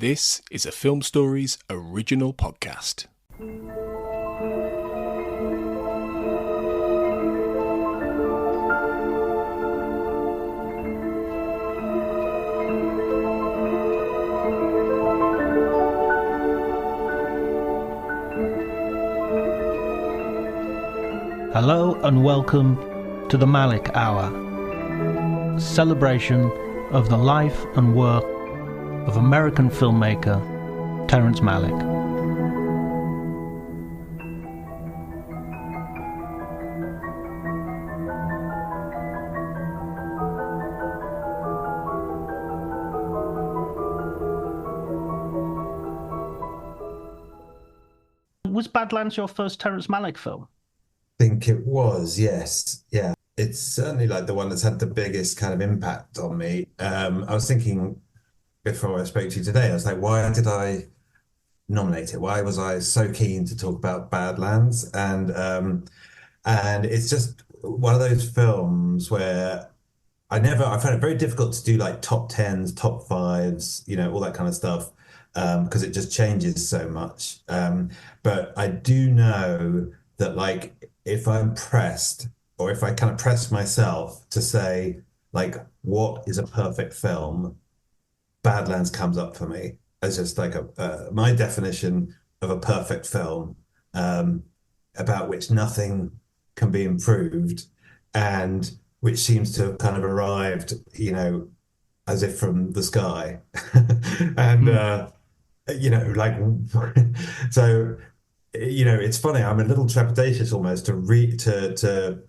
This is a Film Stories original podcast. Hello and welcome to the Malick Hour, celebration of the life and work of American filmmaker Terrence Malick. Was Badlands your first Terrence Malick film? I think it was, yes. Yeah. It's certainly like the one that's had the biggest kind of impact on me. I was thinking before I spoke to you today, I was like, why did I nominate it? Why was I so keen to talk about Badlands? And it's just one of those films where I found it very difficult to do like top tens, top fives, all that kind of stuff, because it just changes so much. But I do know that like if I'm pressed, or if I kind of press myself to say like what is a perfect film, Badlands comes up for me as just like my definition of a perfect film, about which nothing can be improved, and which seems to have kind of arrived, as if from the sky. And like so, it's funny. I'm a little trepidatious almost to read to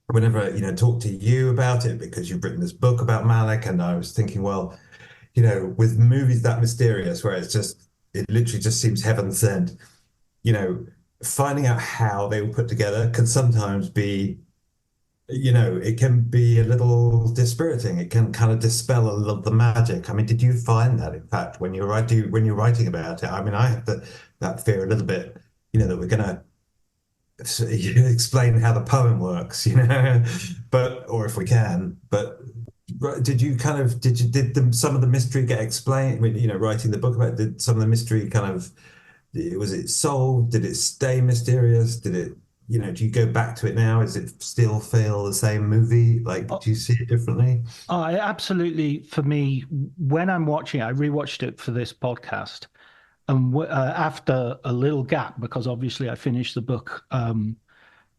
whenever talk to you about it, because you've written this book about Malick, and I was thinking, well, with movies that mysterious, where it literally just seems heaven sent, finding out how they were put together can sometimes be, it can be a little dispiriting. It can kind of dispel a little of the magic. I mean, did you find that, in fact, when you're writing about it? I mean, I have that fear a little bit, that we're going to explain how the poem works, or if we can, but. Did some of the mystery get explained when, writing the book about it? Did some of the mystery was it solved? Did it stay mysterious? Did it, do you go back to it now? Is it still feel the same movie? Like, do you see it differently? Absolutely. For me, when I'm watching it, I rewatched it for this podcast. And after a little gap, because obviously I finished the book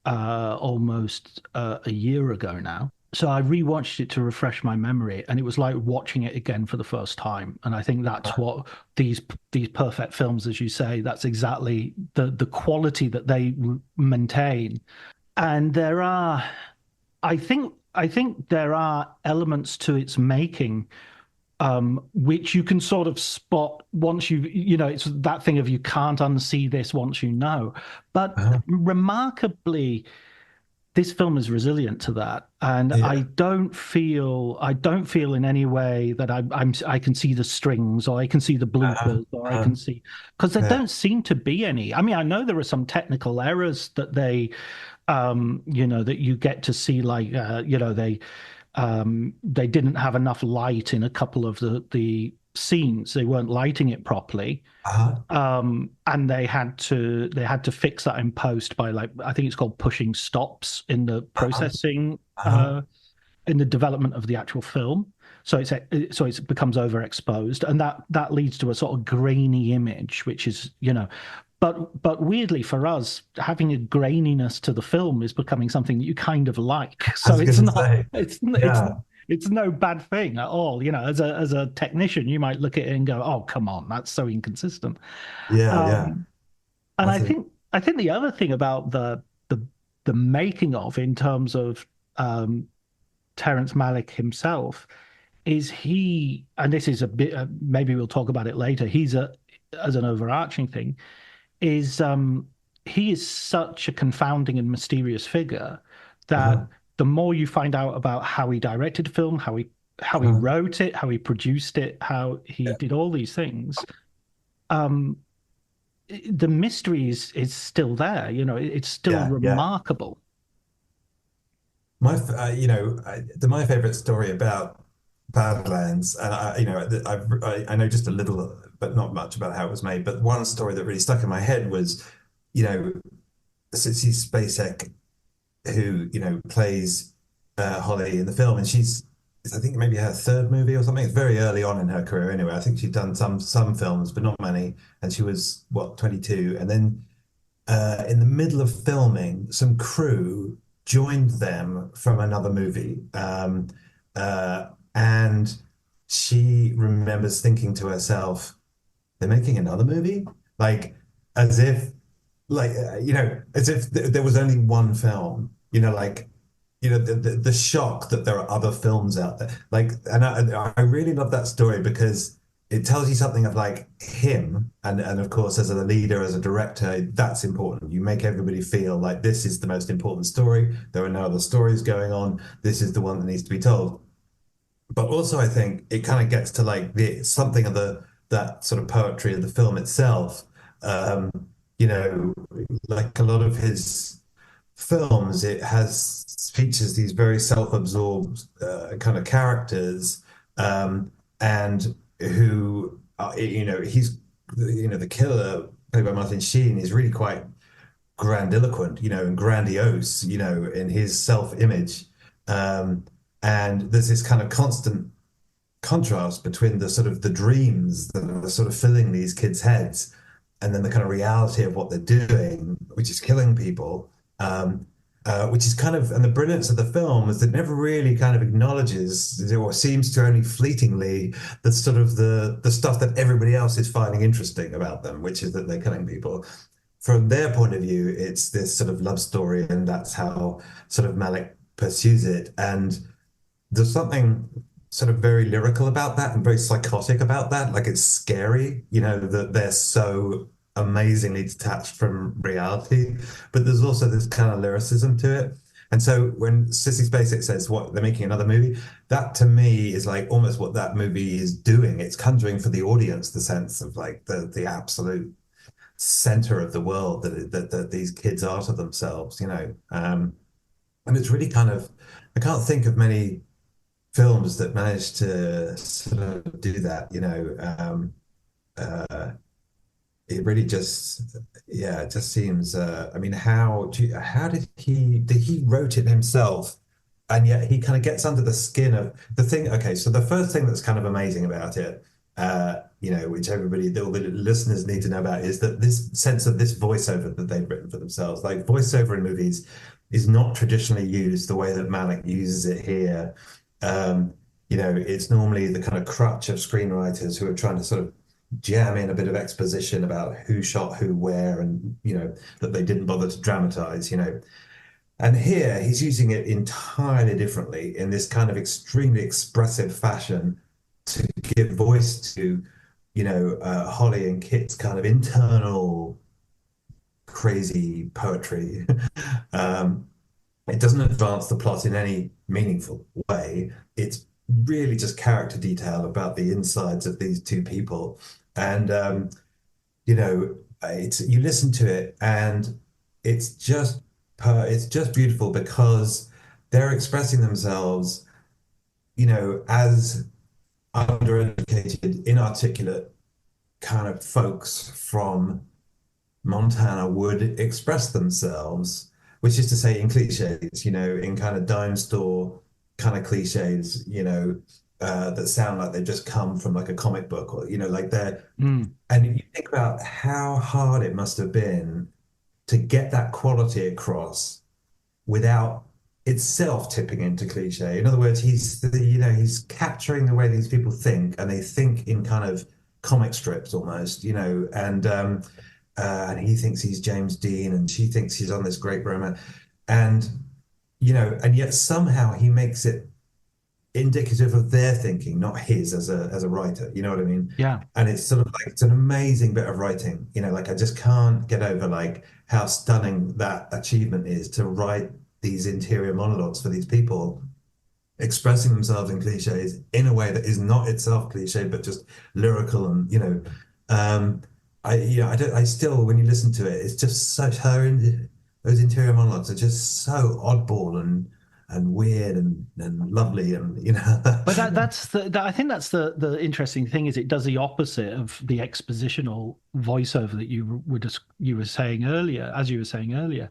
almost a year ago now. So I rewatched it to refresh my memory, and it was like watching it again for the first time. And I think that's what these perfect films, as you say, that's exactly the quality that they maintain. And I think there are elements to its making, which you can sort of spot once it's that thing of you can't unsee this once you know. But remarkably, this film is resilient to that, and yeah. I don't feel in any way that I can see the strings, or I can see the bloopers, or I can see, because there don't seem to be any. I mean, I know there are some technical errors that they, that you get to see, like they didn't have enough light in a couple of the scenes. They weren't lighting it properly. And they had to fix that in post by, like, I think it's called pushing stops in the processing, in the development of the actual film. So it becomes overexposed, and that leads to a sort of grainy image, which is, but weirdly for us, having a graininess to the film is becoming something that you kind of like. So it's no bad thing at all. As a technician, you might look at it and go, "Oh, come on, that's so inconsistent." Yeah. And I think the other thing about the making of, in terms of Terrence Malick himself, is and this is a bit, maybe we'll talk about it later. As an overarching thing, is he is such a confounding and mysterious figure that. The more you find out about how he directed film, how he wrote it, how he produced it, how he did all these things, the mystery is still there. It's still remarkable. My favorite story about Badlands, and I know just a little, but not much about how it was made. But one story that really stuck in my head was, you know, Sissy Spacek, who plays Holly in the film, and I think maybe her third movie or something. It's very early on in her career, anyway. I think she'd done some films, but not many. And she was 22, and then in the middle of filming, some crew joined them from another movie. And she remembers thinking to herself, they're making another movie? Like, as if, as if there was only one film, the shock that there are other films out there. Like, and I really love that story because it tells you something of like him, and of course, as a leader, as a director, that's important. You make everybody feel like this is the most important story. There are no other stories going on. This is the one that needs to be told. But also, I think it kind of gets to like something of that sort of poetry of the film itself. Um, like a lot of his films, it has features these very self-absorbed kind of characters, and who he's the killer played by Martin Sheen is really quite grandiloquent, and grandiose, in his self-image. And there's this kind of constant contrast between the sort of the dreams that are sort of filling these kids' heads and then the kind of reality of what they're doing, which is killing people. Which is kind of, and the brilliance of the film is that it never really kind of acknowledges or seems to only fleetingly the sort of the stuff that everybody else is finding interesting about them, which is that they're killing people. From their point of view, it's this sort of love story, and that's how sort of Malick pursues it. And there's something sort of very lyrical about that and very psychotic about that. Like it's scary, that they're so amazingly detached from reality, but there's also this kind of lyricism to it. And so when Sissy Spacek says what they're making another movie, that to me is like almost what that movie is doing. It's conjuring for the audience the sense of like the absolute center of the world that these kids are to themselves, and it's really kind of, I can't think of many films that manage to sort of do that, it really just, yeah, it just seems. I mean, how did he wrote it himself, and yet he kind of gets under the skin of the thing. Okay, so the first thing that's kind of amazing about it, which all the listeners need to know about, is that this sense of this voiceover that they've written for themselves, like voiceover in movies, is not traditionally used the way that Malick uses it here. It's normally the kind of crutch of screenwriters who are trying to sort of jam in a bit of exposition about who shot who where, and that they didn't bother to dramatize. And here he's using it entirely differently in this kind of extremely expressive fashion to give voice to Holly and Kit's kind of internal crazy poetry. It doesn't advance the plot in any meaningful way. It's really just character detail about the insides of these two people. And, you listen to it and it's just beautiful because they're expressing themselves, as undereducated, inarticulate kind of folks from Montana would express themselves, which is to say in cliches, in kind of dime store kind of cliches, that sound like they've just come from like a comic book or, like they're, and you think about how hard it must have been to get that quality across without itself tipping into cliche. In other words, he's capturing the way these people think, and they think in kind of comic strips almost, and he thinks he's James Dean, and she thinks he's on this great romance, and and yet somehow he makes it indicative of their thinking, not his as a writer. You know what I mean? Yeah. And it's sort of like it's an amazing bit of writing. Like I just can't get over like how stunning that achievement is to write these interior monologues for these people expressing themselves in cliches in a way that is not itself cliche, but just lyrical and I still, when you listen to it, it's just such those interior monologues are just so oddball and and weird and lovely, and But I think that's the interesting thing is it does the opposite of the expositional voiceover that you were saying earlier, as you were saying earlier.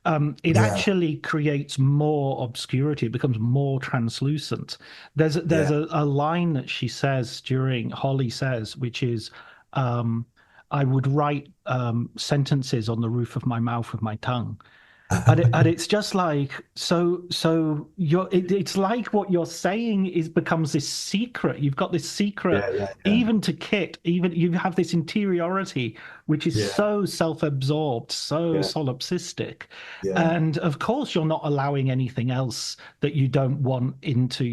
It yeah, actually creates more obscurity. It becomes more translucent. There's yeah. a line that Holly says, which is, "I would write sentences on the roof of my mouth with my tongue." And it's just like it's like what you're saying becomes this secret. You've got this secret, Yeah, yeah, yeah, even to Kit, even you have this interiority which is yeah, so self-absorbed, so yeah, solipsistic. yeah, And of course you're not allowing anything else that you don't want into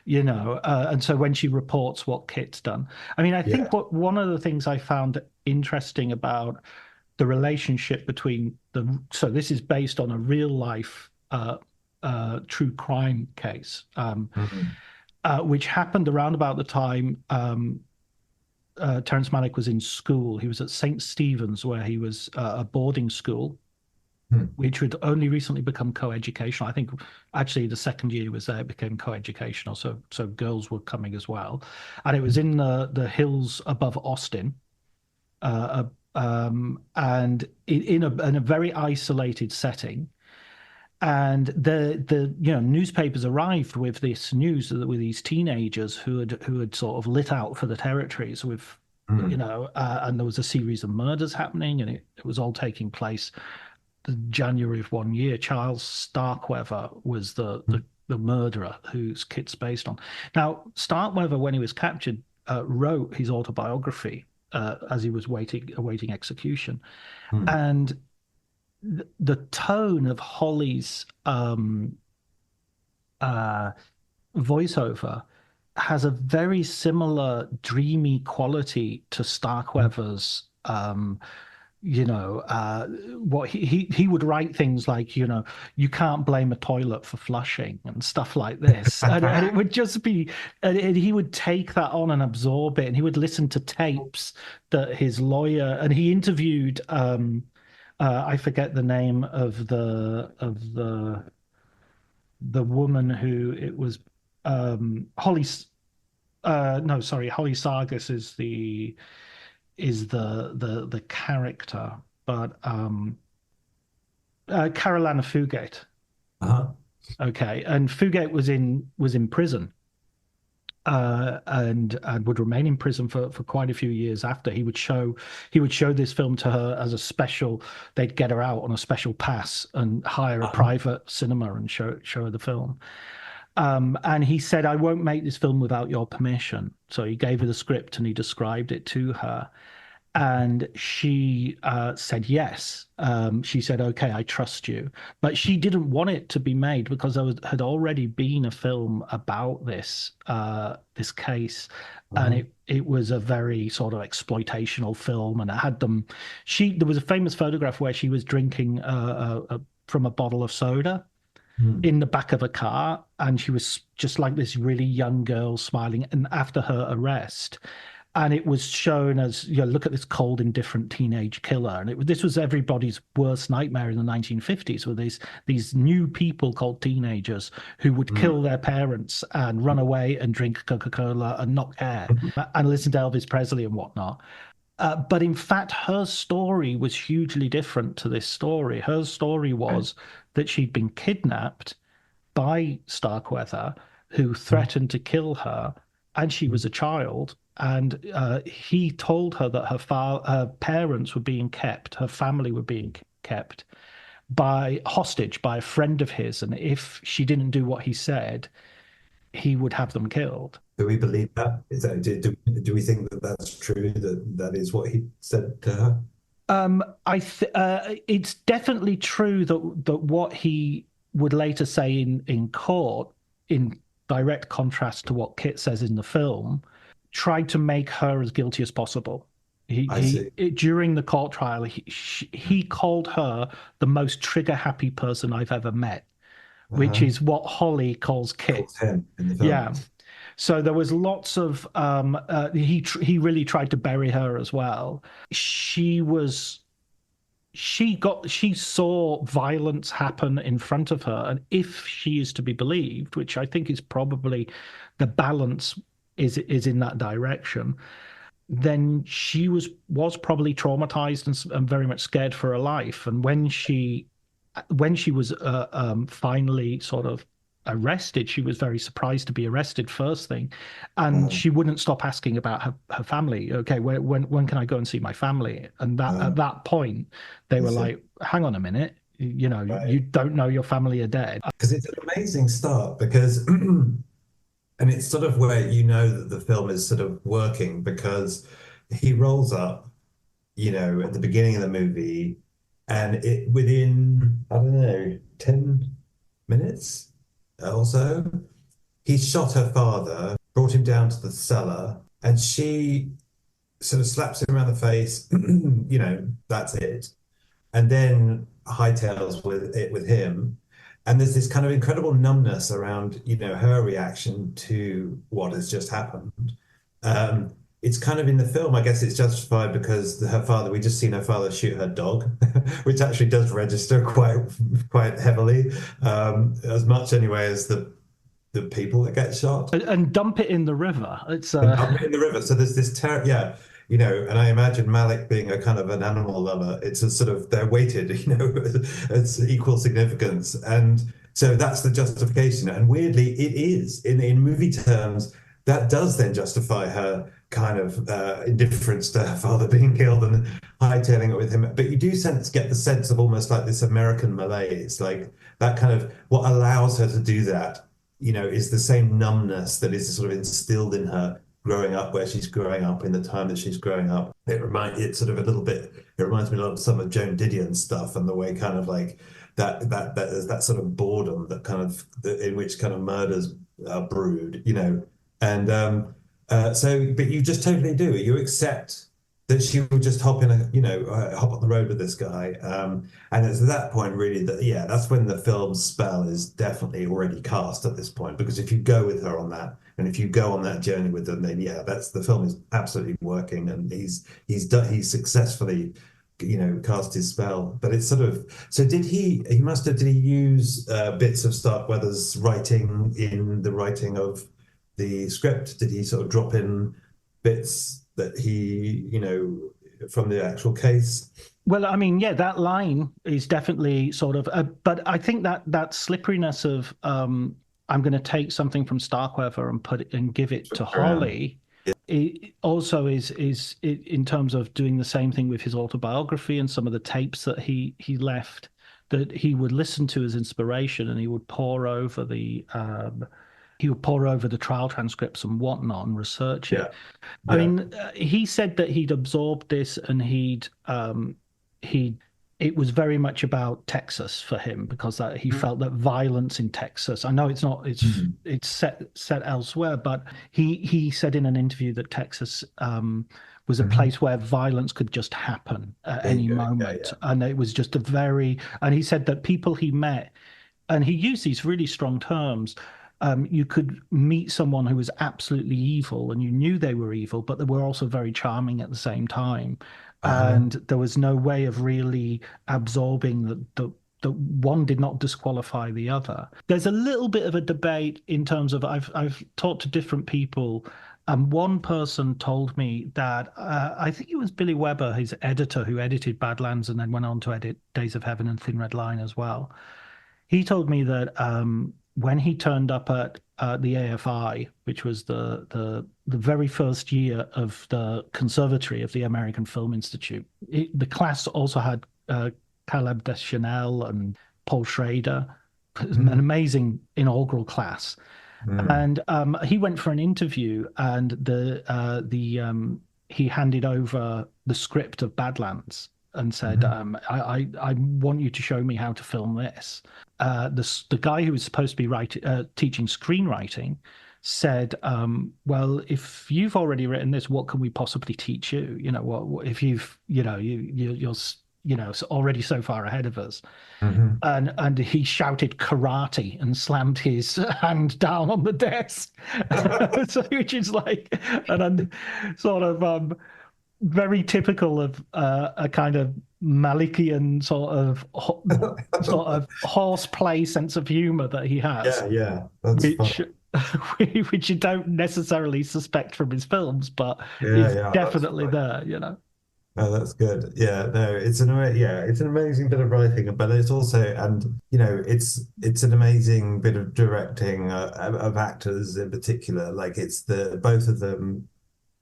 and so when she reports what Kit's done, I mean, I yeah. think one of the things I found interesting about the relationship between so this is based on a real life true crime case, Mhm. which happened around about the time Terrence Malick was in school. He was at St. Stephen's, where he was a boarding school, Hmm. which had only recently become co-educational. I think actually the second year he was there, it became co-educational, so girls were coming as well, and it was in the hills above Austin. And in a very isolated setting. And the newspapers arrived with this news with these teenagers who had sort of lit out for the territories with Hmm. and there was a series of murders happening, and it was all taking place in January of one year. Charles Starkweather was the murderer whose Kit's based on. Now, Starkweather, when he was captured, wrote his autobiography as he was awaiting execution, Hmm. and the tone of Holly's uh, voiceover has a very similar dreamy quality to Starkweather's. What he would write things like, you can't blame a toilet for flushing and stuff like this, and it would just be, and he would take that on and absorb it, and he would listen to tapes that his lawyer, and he interviewed I forget the name of the woman who it was, Holly. No, sorry, Holly Sargis is the character, but Carolina Fugate. Uh-huh. Okay, and Fugate was in prison, and would remain in prison for quite a few years after. He would show this film to her as a special. They'd get her out on a special pass and hire a Uh-huh. private cinema and show her the film. And he said, "I won't make this film without your permission." So he gave her the script and he described it to her. And she said yes. She said, "Okay, I trust you." But she didn't want it to be made because had already been a film about this case, and Uh-huh. it was a very sort of exploitational film, and it had them. There was a famous photograph where she was drinking from a bottle of soda Hmm. in the back of a car, and she was just like this really young girl smiling. And after her arrest, and it was shown as, look at this cold, indifferent teenage killer. And this was everybody's worst nightmare in the 1950s, with these new people called teenagers who would Hmm. kill their parents and run away and drink Coca-Cola and not care and listen to Elvis Presley and whatnot. But in fact, her story was hugely different to this story. Her story was that she'd been kidnapped by Starkweather, who threatened to kill her, and she was a child. And he told her that her parents were being kept, her family were being kept by hostage by a friend of his, and if she didn't do what he said, he would have them killed. Do we believe that? Is that do we think that that's true? That that is what he said to her? It's definitely true that what he would later say in court, in direct contrast to what Kit says in the film, tried to make her as guilty as possible. I see. During the court trial, he called her the most trigger happy person I've ever met, which Uh-huh. is what Holly calls Kit. Calls him in the film. Yeah. So there was lots of he really tried to bury her as well. She was she saw violence happen in front of her, and if she is to be believed, which I think is probably the balance is in that direction, then she was probably traumatized and very much scared for her life. And when she was finally sort of arrested, she was very surprised to be arrested first thing, and she wouldn't stop asking about her family. Okay, when can I go and see my family? And that at that point, they were like, "Hang on a minute, you don't know your family are dead." Because it's an amazing start because, and it's sort of where you know that the film is sort of working because he rolls up, at the beginning of the movie, and it within, I don't know, 10 minutes or so, he shot her father, brought him down to the cellar, and she sort of slaps him around the face, that's it. And then hightails with him. And there's this kind of incredible numbness around, her reaction to what has just happened. It's kind of in the film, I guess it's justified because we just seen her father shoot her dog, which actually does register quite heavily, as much anyway as the people that get shot. And dump it in the river. And dump it in the river. So there's this and I imagine Malick being a kind of an animal lover. It's a sort of, they're weighted, it's equal significance. And so that's the justification. And weirdly, it is in movie terms, that does then justify her kind of indifference to her father being killed and hightailing it with him. But you do get the sense of almost like this American malaise, like that kind of what allows her to do that, is the same numbness that is sort of instilled in her growing up where she's growing up in the time that she's growing up. It reminds me a lot of some of Joan Didion's stuff and the way kind of like that sort of boredom that kind of in which kind of murders are brewed, and but you just totally do. You accept that she would just hop on the road with this guy. And it's at that point really that's when the film's spell is definitely already cast at this point, because if you go with her on that, and if you go on that journey with them, then the film is absolutely working, and he's successfully, cast his spell. But it's sort of, so did he use bits of Starkweather's writing in the writing of the script? Did he sort of drop in bits that he, from the actual case? Well, I mean, that line is definitely sort of, but I think that slipperiness of I'm going to take something from Starkweather and put it and give it to Holly. Yeah. It also is in terms of doing the same thing with his autobiography and some of the tapes that he left that he would listen to as inspiration, and he would pour over the trial transcripts and whatnot and research it. Yeah. I mean, he said that he'd absorbed this and it was very much about Texas for him, because he felt that violence in Texas, I know it's not, it's set elsewhere, but he said in an interview that Texas was a place where violence could just happen at any moment. And it was just and he said that people he met, and he used these really strong terms, you could meet someone who was absolutely evil and you knew they were evil, but they were also very charming at the same time. And there was no way of really absorbing that one did not disqualify the other. There's a little bit of a debate in terms of, I've talked to different people, and one person told me that I think it was Billy Weber, his editor, who edited Badlands and then went on to edit Days of Heaven and Thin Red Line as well. He told me that when he turned up at the AFI, which was the very first year of the conservatory of the American Film Institute, the class also had Caleb Deschanel and Paul Schrader. It was an amazing inaugural class. And he went for an interview, and he handed over the script of Badlands and said, I want you to show me how to film this. The guy who was supposed to be teaching screenwriting said, well, if you've already written this, what can we possibly teach you? What if you're already so far ahead of us. And he shouted karate and slammed his hand down on the desk. So, which is like sort of very typical of a kind of Malickian sort of horseplay sense of humor that he has, yeah, that's fun. which which you don't necessarily suspect from his films, but Yeah, is yeah, that's definitely fun. there, you know. Oh, that's good. Yeah, no, it's an amazing bit of writing, but it's also, and it's an amazing bit of directing of actors in particular. Like it's the both of them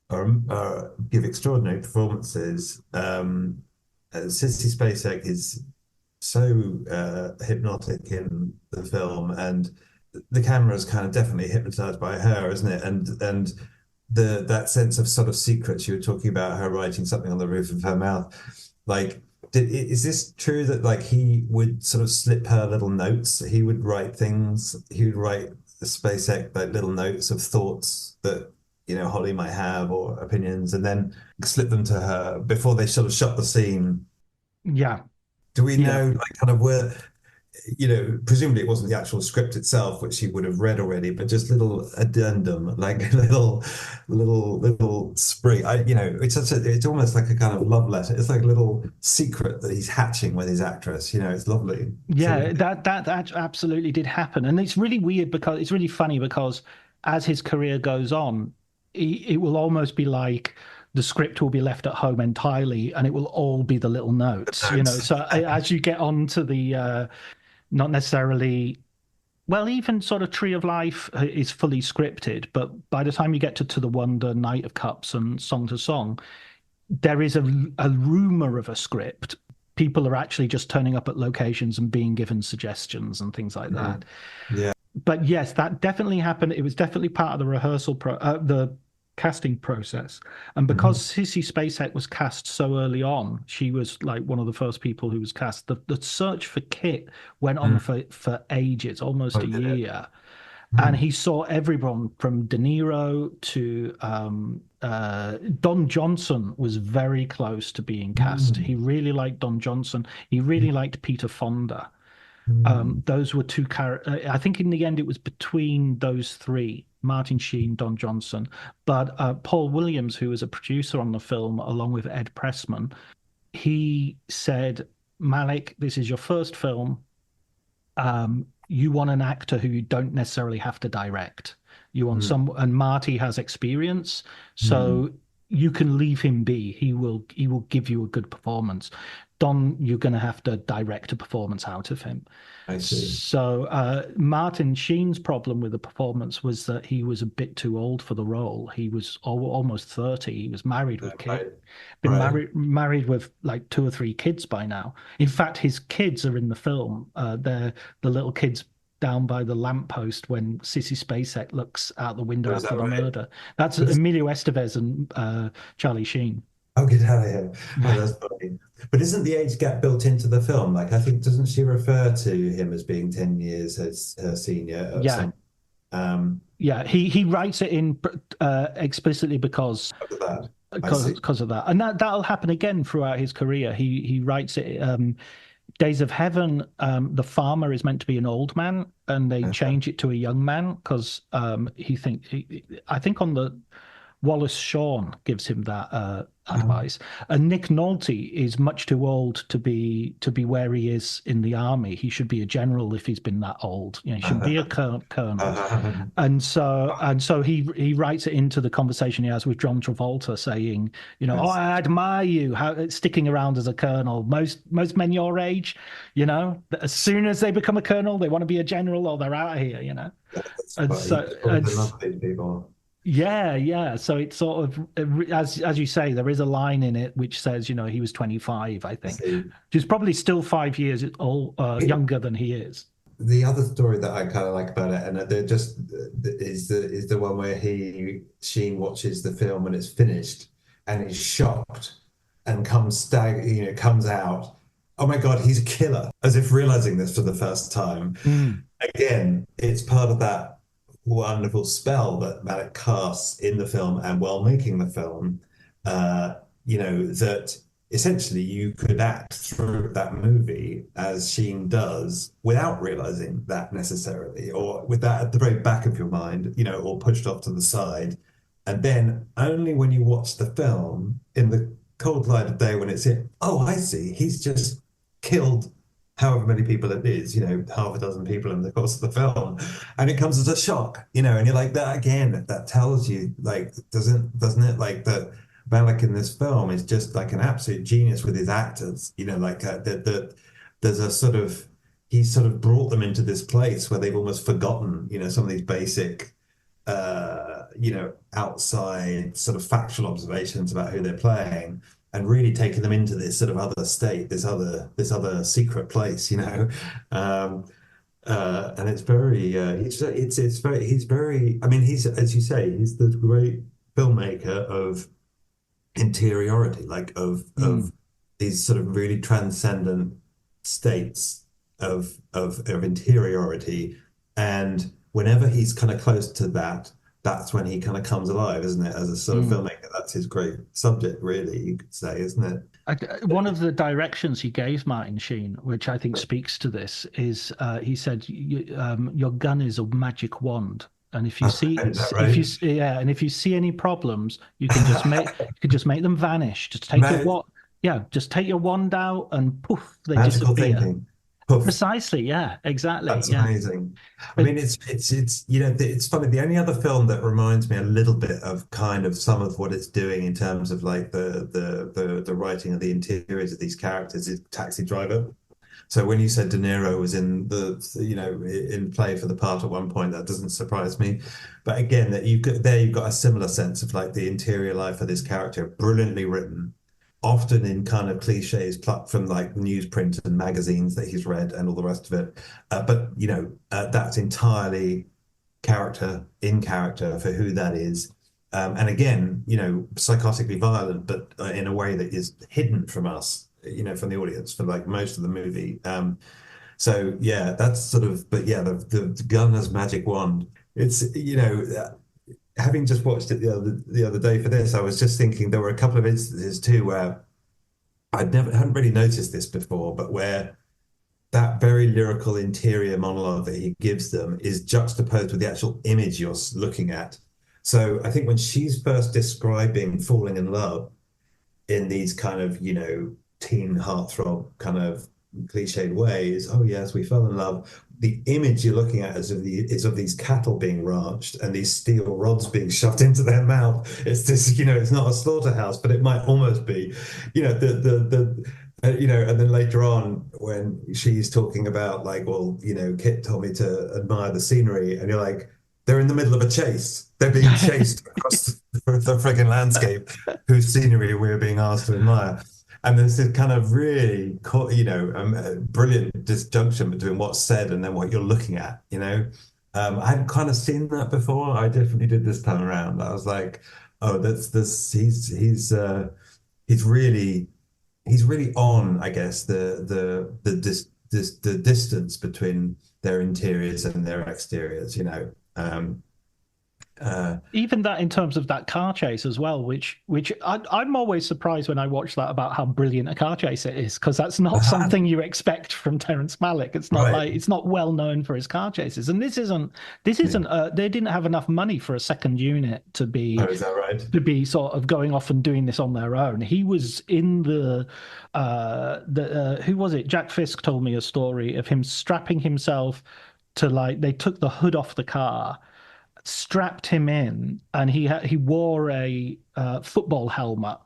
are give extraordinary performances. Sissy Spacek is so hypnotic in the film, and the camera is kind of definitely hypnotized by her, isn't it? And that sense of sort of secrets you were talking about, her writing something on the roof of her mouth. Like, is this true that like he would sort of slip her little notes? He would write things. He would write the SpaceX like little notes of thoughts that Holly might have or opinions, and then slip them to her before they sort of shot the scene. Yeah, Do we yeah. know like kind of where? Presumably it wasn't the actual script itself, which he would have read already, but just little addendum, like little spring. It's almost like a kind of love letter. It's like a little secret that he's hatching with his actress. It's lovely. Yeah, that absolutely did happen, and it's really weird because it's really funny because as his career goes on, it will almost be like the script will be left at home entirely, and it will all be the little notes, So as you get on to the not necessarily, well, even sort of Tree of Life is fully scripted, but by the time you get to the Wonder, Knight of Cups, and Song to Song, there is a rumor of a script. People are actually just turning up at locations and being given suggestions and things like that. Yeah. But yes, that definitely happened. It was definitely part of the the casting process. And because Sissy Spacek was cast so early on, she was like one of the first people who was cast. The search for Kit went on for ages, almost a year. And he saw everyone from De Niro to Don Johnson was very close to being cast. He really liked Don Johnson. He really liked Peter Fonda. Those were two characters. I think in the end it was between those three, Martin Sheen, Don Johnson. But Paul Williams, who was a producer on the film, along with Ed Pressman, he said, Malick, this is your first film. You want an actor who you don't necessarily have to direct. You want and Marty has experience, so you can leave him be. He will give you a good performance. Don, you're going to have to direct a performance out of him. I see. So Martin Sheen's problem with the performance was that he was a bit too old for the role. He was almost 30. He was married with kids. Married with like 2 or 3 kids by now. In fact, his kids are in the film. They're the little kids down by the lamppost when Sissy Spacek looks out the window after the murder. That's Emilio Estevez and Charlie Sheen. Oh, get out of here. Oh, that's funny. But isn't the age gap built into the film? Like, I think, doesn't she refer to him as being 10 years as her senior? Yeah, he writes it in explicitly because of that. And that'll happen again throughout his career. He writes it. Days of Heaven, the farmer is meant to be an old man, and they change it to a young man because I think on the Wallace Shawn gives him that advice. And Nick Nolte is much too old to be where he is in the army. He should be a general if he's been that old. He should be a colonel. And so he writes it into the conversation he has with John Travolta, saying, oh, I admire you, sticking around as a colonel. Most men your age, as soon as they become a colonel, they want to be a general or they're out of here. People. Yeah. So it's sort of, as you say, there is a line in it which says, he was 25, I think, which is probably still 5 years younger than he is. The other story that I kind of like about it, and is the one where Sheen watches the film when it's finished and he's shocked and comes out. Oh my God, he's a killer, as if realizing this for the first time. Again, it's part of that wonderful spell that Malick casts in the film and while making the film, that essentially you could act through that movie as Sheen does without realizing that necessarily, or with that at the very back of your mind, or pushed off to the side. And then only when you watch the film in the cold light of day when it's here. Oh, I see. He's just killed however many people it is, half a dozen people in the course of the film. And it comes as a shock, and you're like, that again, that tells you, like, doesn't it, like, that Malick in this film is just like an absolute genius with his actors, like that there's a sort of, he's sort of brought them into this place where they've almost forgotten, some of these basic outside sort of factual observations about who they're playing, and really taking them into this sort of other state, this other secret place, and it's very, he's very. I mean, he's, as you say, he's the great filmmaker of interiority, like of these sort of really transcendent states of interiority, and whenever he's kind of close to that, that's when he kind of comes alive, isn't it? As a sort of filmmaker, that's his great subject, really, you could say, isn't it? One of the directions he gave Martin Sheen, which I think speaks to this, is he said, "Your gun is a magic wand, and if you see, if you see any problems, you can just make them vanish. Just take just take your wand out, and poof, they Magical disappear." thinking. Poof. Precisely, yeah, exactly. That's amazing. I mean, it's it's funny. The only other film that reminds me a little bit of kind of some of what it's doing in terms of like the writing of the interiors of these characters is Taxi Driver. So when you said De Niro was in in play for the part at one point, that doesn't surprise me. But again, that you've got a similar sense of like the interior life of this character, brilliantly written, often in kind of cliches plucked from like newsprint and magazines that he's read and all the rest of it. But that's entirely in character for who that is. And again, psychotically violent, but in a way that is hidden from us, from the audience for like most of the movie. So yeah, that's sort of, but yeah, the gun as magic wand. It's, having just watched it the other day for this, I was just thinking there were a couple of instances too where hadn't really noticed this before, but where that very lyrical interior monologue that he gives them is juxtaposed with the actual image you're looking at. So I think when she's first describing falling in love in these kind of, teen heartthrob kind of cliched ways, oh yes, we fell in love. The image you're looking at is of these cattle being ranched and these steel rods being shoved into their mouth. It's this, it's not a slaughterhouse, but it might almost be, and then later on when she's talking about like, well, Kit told me to admire the scenery, and you're like, they're in the middle of a chase. They're being chased across the frigging landscape, whose scenery we're being asked to admire. And there's this kind of really, brilliant disjunction between what's said and then what you're looking at, I hadn't kind of seen that before. I definitely did this time around. I was like, oh, he's really on, I guess, the distance between their interiors and their exteriors, Even that in terms of that car chase as well, which I'm always surprised when I watch that about how brilliant a car chase it is, because that's not something you expect from Terrence Malick. It's not like, it's not well known for his car chases, and this isn't. They didn't have enough money for a second unit to be. Oh, is that right? To be sort of going off and doing this on their own. He was in the who was it? Jack Fisk told me a story of him strapping himself to, like, they took the hood off the car, strapped him in, and he wore a football helmet,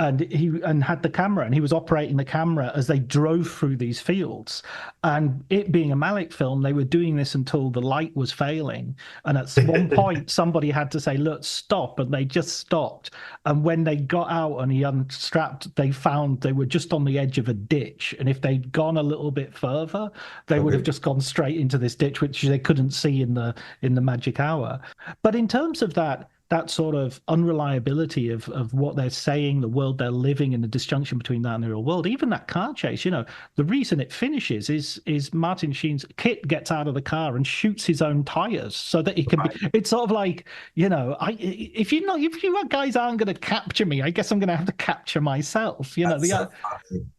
and he had the camera, and he was operating the camera as they drove through these fields. And it being a Malick film, they were doing this until the light was failing, and at one point somebody had to say, look, stop, and they just stopped. And when they got out and he unstrapped, they found they were just on the edge of a ditch, and if they'd gone a little bit further, they would have just gone straight into this ditch, which they couldn't see in the magic hour. But in terms of that sort of unreliability of what they're saying, the world they're living, and the disjunction between that and the real world, even that car chase, the reason it finishes is Martin Sheen's Kit gets out of the car and shoots his own tires so that he can be, it's sort of like, if you guys aren't going to capture me, I guess I'm going to have to capture myself,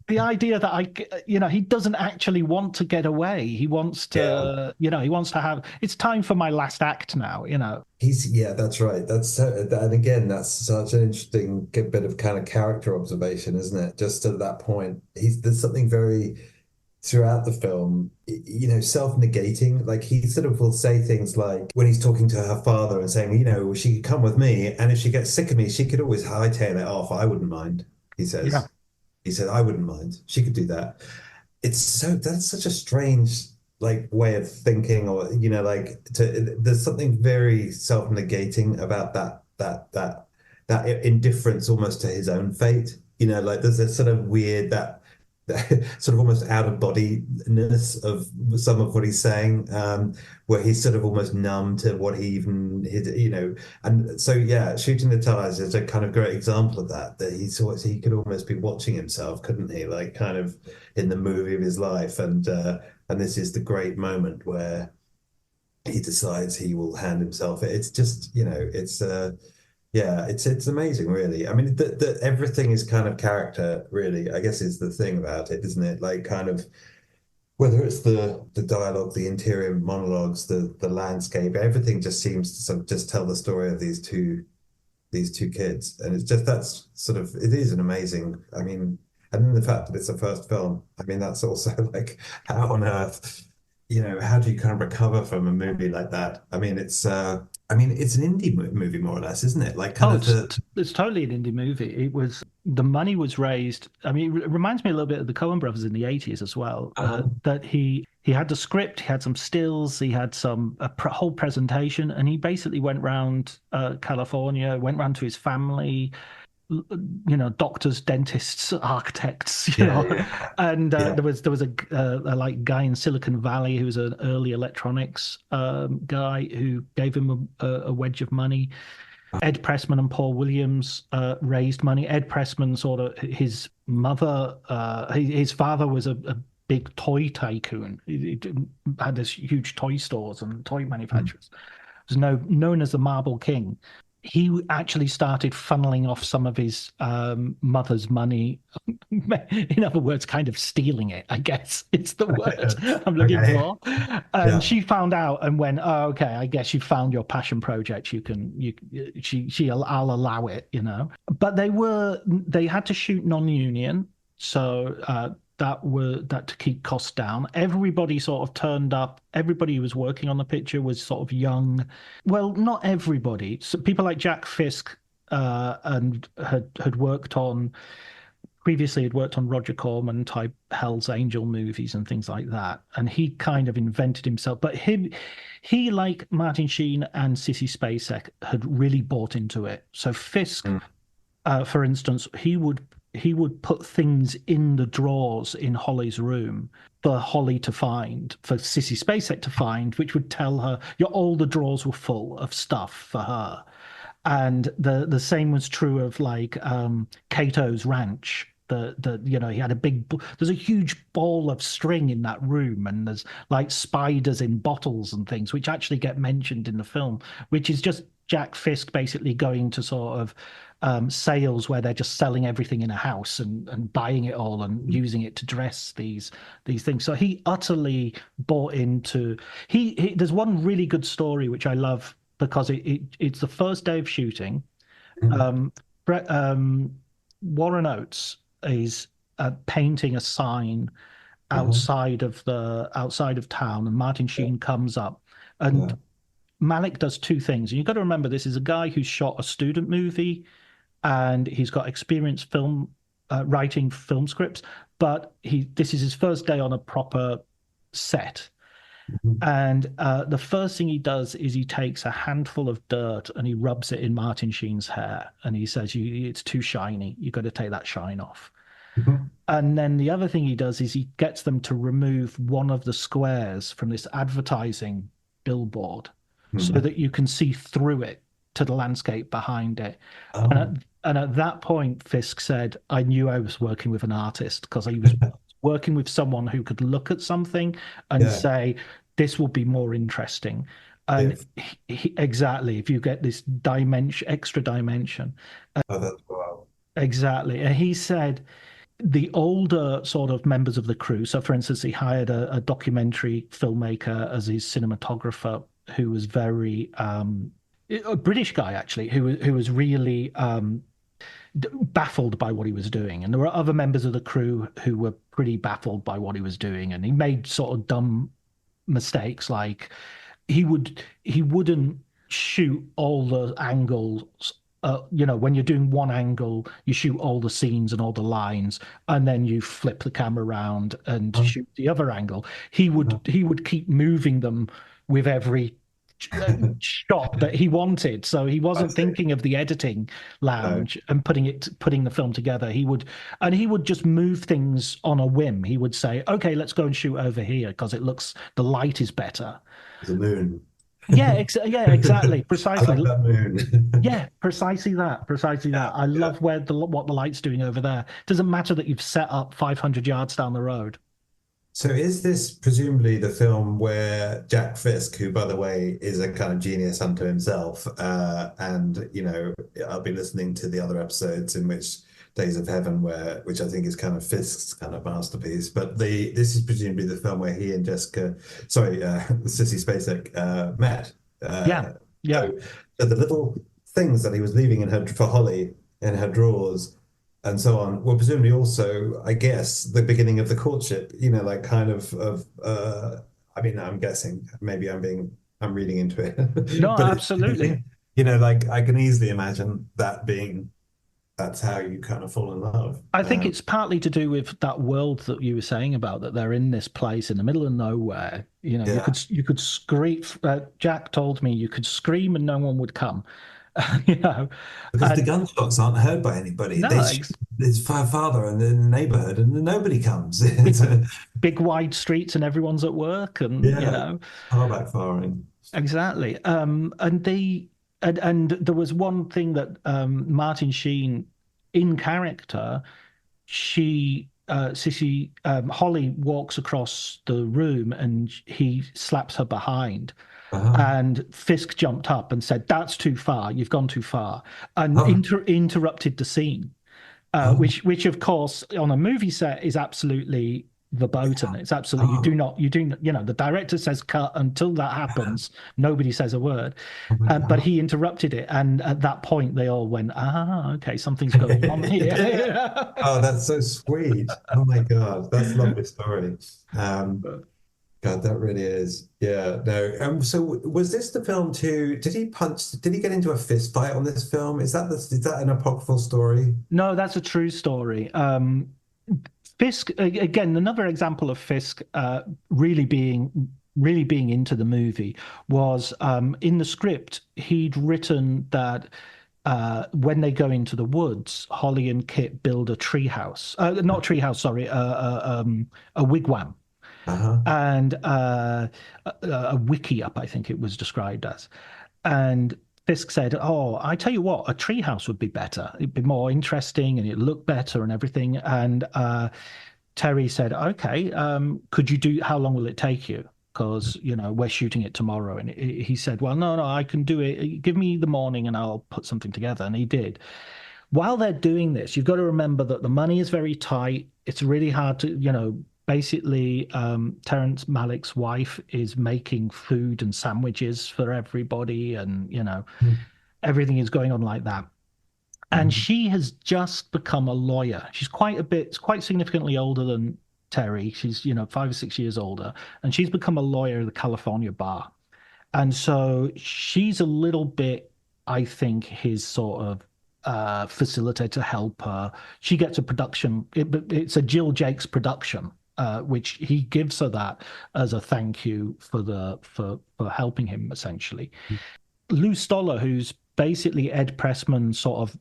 the idea that he doesn't actually want to get away. He wants to, he wants to have, it's time for my last act now, That's right. And again, that's such an interesting bit of kind of character observation, isn't it? Just at that point, there's something very throughout the film, self-negating. Like he sort of will say things like when he's talking to her father and saying, she could come with me, and if she gets sick of me, she could always hightail it off. I wouldn't mind, he says. Yeah. He said, I wouldn't mind. She could do that. That's such a strange way of thinking, or there's something very self-negating about that indifference almost to his own fate. There's a sort of weird that sort of almost out of bodiness of some of what he's saying, where he's sort of almost numb to what he even, and so Shooting the Stars is a kind of great example of that he could almost be watching himself, couldn't he? Like kind of in the movie of his life, and this is the great moment where he decides he will hand himself. It's just, it's amazing, really. I mean, everything is kind of character, really, I guess is the thing about it, isn't it? Like kind of whether it's the dialogue, the interior monologues, the landscape, everything just seems to sort of just tell the story of these two kids. And it is an amazing, I mean, and then the fact that it's a first film, I mean, that's also like, how on earth, how do you kind of recover from a movie like that? I mean, it's an indie movie, more or less, isn't it? Like it's totally an indie movie. The money was raised. I mean, it reminds me a little bit of the Coen brothers in the 80s as well. That he had the script, he had some stills, he had a whole presentation, and he basically went around California, went round to his family, doctors, dentists, architects, and there was a guy in Silicon Valley who was an early electronics guy who gave him a wedge of money. Ed Pressman and Paul Williams raised money. Ed Pressman his father was a big toy tycoon. He had this huge toy stores and toy manufacturers. He was known as the Marble King. He actually started funneling off some of his mother's money. In other words, kind of stealing it, I guess. It's the word I'm looking for. And she found out and went, "Oh, okay, I guess you found your passion project. I'll allow it, But they had to shoot non-union. So that to keep costs down. Everybody sort of turned up. Everybody who was working on the picture was sort of young. Well, not everybody. So people like Jack Fisk and had worked on Roger Corman type Hell's Angel movies and things like that. And he kind of invented himself. But he like Martin Sheen and Sissy Spacek had really bought into it. So Fisk, for instance, he would put things in the drawers in Holly's room for Holly to find, for Sissy Spacek to find, which would tell her all the drawers were full of stuff for her. And the same was true of Cato's ranch. He had there's a huge ball of string in that room, and there's like spiders in bottles and things, which actually get mentioned in the film, which is just Jack Fisk basically going to sort of sales where they're just selling everything in a house and buying it all and using it to dress these things. So he utterly bought into. There's one really good story which I love because it's the first day of shooting. Warren Oates is painting a sign outside of town, and Martin Sheen comes up and. Malick does two things. And you've got to remember, this is a guy who's shot a student movie and he's got experience writing film scripts, but this is his first day on a proper set. And the first thing he does is he takes a handful of dirt and he rubs it in Martin Sheen's hair. And he says, it's too shiny. You've got to take that shine off. And then the other thing he does is he gets them to remove one of the squares from this advertising billboard. So that you can see through it to the landscape behind it. And at that point, Fisk said, I knew I was working with an artist because he was working with someone who could look at something and say, this will be more interesting. And exactly, if you get this extra dimension. That's wow. Exactly. And he said, the older sort of members of the crew. So, for instance, he hired a documentary filmmaker as his cinematographer, who was very a British guy actually, who was really baffled by what he was doing, and there were other members of the crew who were pretty baffled by what he was doing, and he made sort of dumb mistakes, like he wouldn't shoot all the angles. When you're doing one angle, you shoot all the scenes and all the lines, and then you flip the camera around and shoot the other angle. He would keep moving them with every shot that he wanted. So he wasn't thinking of the editing lounge and putting the film together. He would just move things on a whim. He would say, "Okay, let's go and shoot over here because the light is better." The moon. Yeah, exactly, precisely. I like that moon. Yeah, precisely that. I love what the light's doing over there. Doesn't matter that you've set up 500 yards down the road. So is this presumably the film where Jack Fisk, who, by the way, is a kind of genius unto himself, and, I'll be listening to the other episodes in which Days of Heaven, which I think is kind of Fisk's kind of masterpiece, but this is presumably the film where he and Sissy Spacek met. Yeah. So the little things that he was leaving for Holly in her drawers and so on were presumably also, I guess, the beginning of the courtship. Like kind of I'm guessing, maybe I'm reading into it. No, but absolutely. Like I can easily imagine that's how you kind of fall in love. I think it's partly to do with that world that you were saying about, that they're in this place in the middle of nowhere. You could scream. Jack told me you could scream and no one would come. Because the gunshots aren't heard by anybody. No, there's father in the neighborhood and nobody comes. Big wide streets and everyone's at work, and car backfiring. Exactly. And there was one thing that Martin Sheen, in character, Holly walks across the room and he slaps her behind. And Fisk jumped up and said, "That's too far. You've gone too far," and interrupted the scene, which of course on a movie set is absolutely verboten. It's absolutely the director says cut. Until that happens, nobody says a word. But he interrupted it, and at that point they all went, okay, something's going on here. Oh, that's so sweet. Oh my God, that's a lovely story. God, that really is. Yeah, no. So was this the film too? Did he get into a fist fight on this film? Is that an apocryphal story? No, that's a true story. Fisk, again, another example of Fisk really being into the movie was in the script. He'd written that when they go into the woods, Holly and Kit build a treehouse. Not treehouse, sorry, a wigwam. And a wickiup, I think it was described as. And Fisk said, "Oh, I tell you what, a treehouse would be better. It'd be more interesting and it'd look better and everything." And Terry said, "Okay, how long will it take you? Because, we're shooting it tomorrow." And he said, "Well, no, I can do it. Give me the morning and I'll put something together." And he did. While they're doing this, you've got to remember that the money is very tight. It's really hard to, basically, Terrence Malick's wife is making food and sandwiches for everybody, and everything is going on like that. And she has just become a lawyer. She's quite significantly older than Terry. She's 5 or 6 years older, and she's become a lawyer at the California bar. And so she's a little bit, I think, his sort of facilitator, helper. She gets a production. It's a Jill Jakes production. Which he gives her that as a thank you for helping him, essentially. Lou Stoller, who's basically Ed Pressman's sort of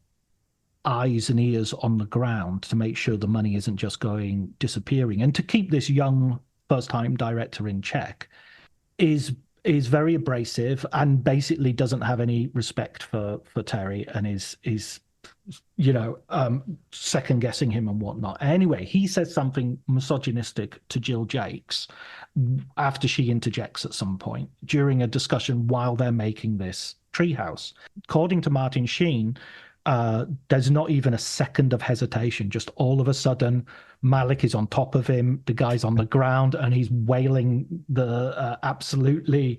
eyes and ears on the ground to make sure the money isn't just disappearing, and to keep this young first-time director in check, is very abrasive and basically doesn't have any respect for Terry, and is second guessing him and whatnot. Anyway, he says something misogynistic to Jill Jakes after she interjects at some point during a discussion while they're making this treehouse. According to Martin Sheen, There's not even a second of hesitation. Just all of a sudden, Malick is on top of him. The guy's on the ground, and he's wailing absolutely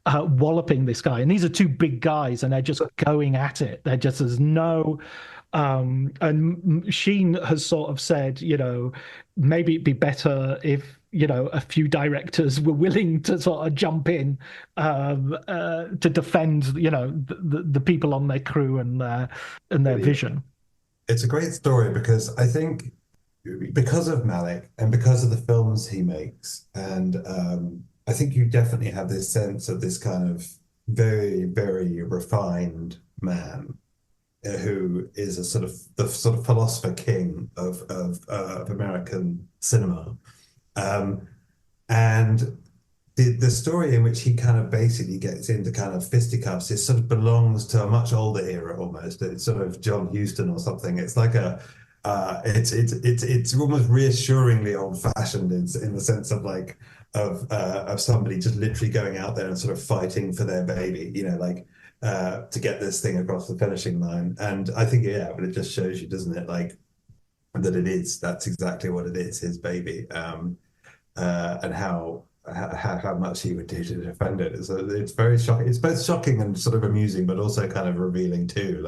walloping this guy. And these are two big guys, and they're just going at it. There's no. And Sheen has sort of said, maybe it'd be better if, a few directors were willing to sort of jump in to defend, the people on their crew and their vision. It's a great story because I think because of Malick and because of the films he makes, and I think you definitely have this sense of this kind of very, very refined man who is the sort of philosopher king of American cinema, and the story in which he kind of basically gets into kind of fisticuffs, it sort of belongs to a much older era almost. It's sort of John Huston or something. It's like it's almost reassuringly old-fashioned in the sense of like of somebody just literally going out there and sort of fighting for their baby, to get this thing across the finishing line. And I think, but it just shows you, doesn't it, like that's exactly what it is, his baby, and how much he would do to defend it. It's very shocking. It's both shocking and sort of amusing, but also kind of revealing too.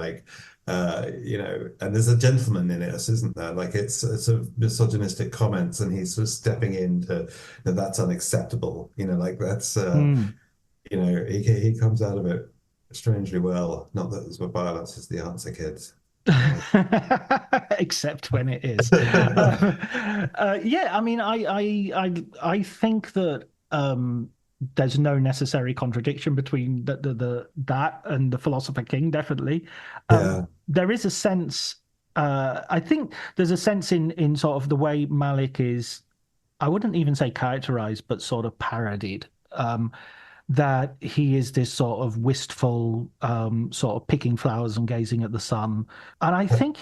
And there's a gentleman in it, isn't there? Like it's sort of misogynistic comments, and he's sort of stepping into that's unacceptable. That's he comes out of it strangely well. Not that there's violence is the answer, kids. Except when it is. I mean, I think that there's no necessary contradiction between that and the Philosopher King, definitely. There is a sense, I think there's a sense in sort of the way Malick is, I wouldn't even say characterized, but sort of parodied. That he is this sort of wistful, sort of picking flowers and gazing at the sun. And I think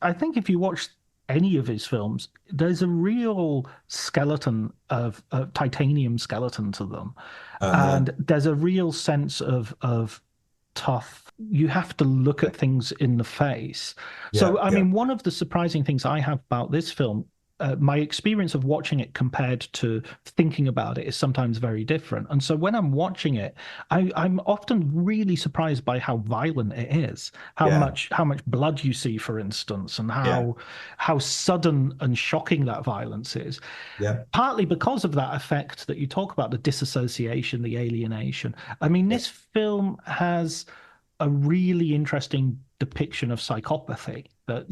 I think if you watch any of his films, there's a real skeleton of titanium skeleton to them. And there's a real sense of tough. You have to look at things in the face. So, I mean, one of the surprising things I have about this film, my experience of watching it compared to thinking about it is sometimes very different. And so when I'm watching it, I'm often really surprised by how violent it is, how much blood you see, for instance, and how sudden and shocking that violence is. Partly because of that effect that you talk about, the disassociation, the alienation. I mean, this film has a really interesting depiction of psychopathy that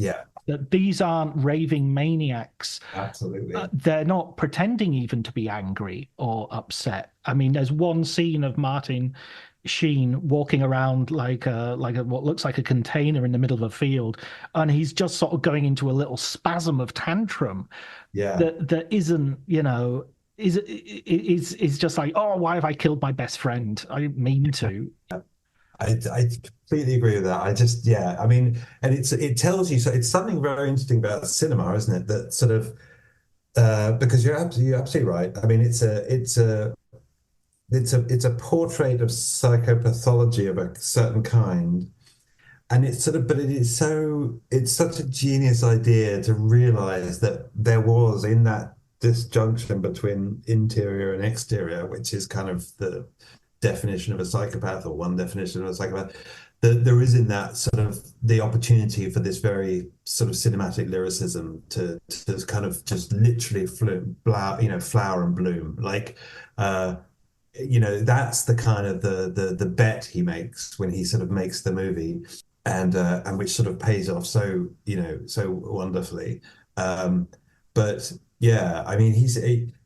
these aren't raving maniacs. Absolutely. They're not pretending even to be angry or upset. I mean, there's one scene of Martin Sheen walking around like what looks like a container in the middle of a field, and he's just sort of going into a little spasm of tantrum. That isn't, is just like, oh, why have I killed my best friend? I didn't mean to. I completely agree with that. I mean, and it tells you, so it's something very interesting about cinema, isn't it? That sort of because you're absolutely right. I mean, it's a portrait of psychopathology of a certain kind, and it's such a genius idea to realize that there was in that disjunction between interior and exterior, which is kind of the definition of a psychopath, or one definition of a psychopath, there is in that sort of the opportunity for this very sort of cinematic lyricism to kind of just literally flower and bloom. That's the kind of the bet he makes when he sort of makes the movie, and which sort of pays off so wonderfully. But yeah, I mean,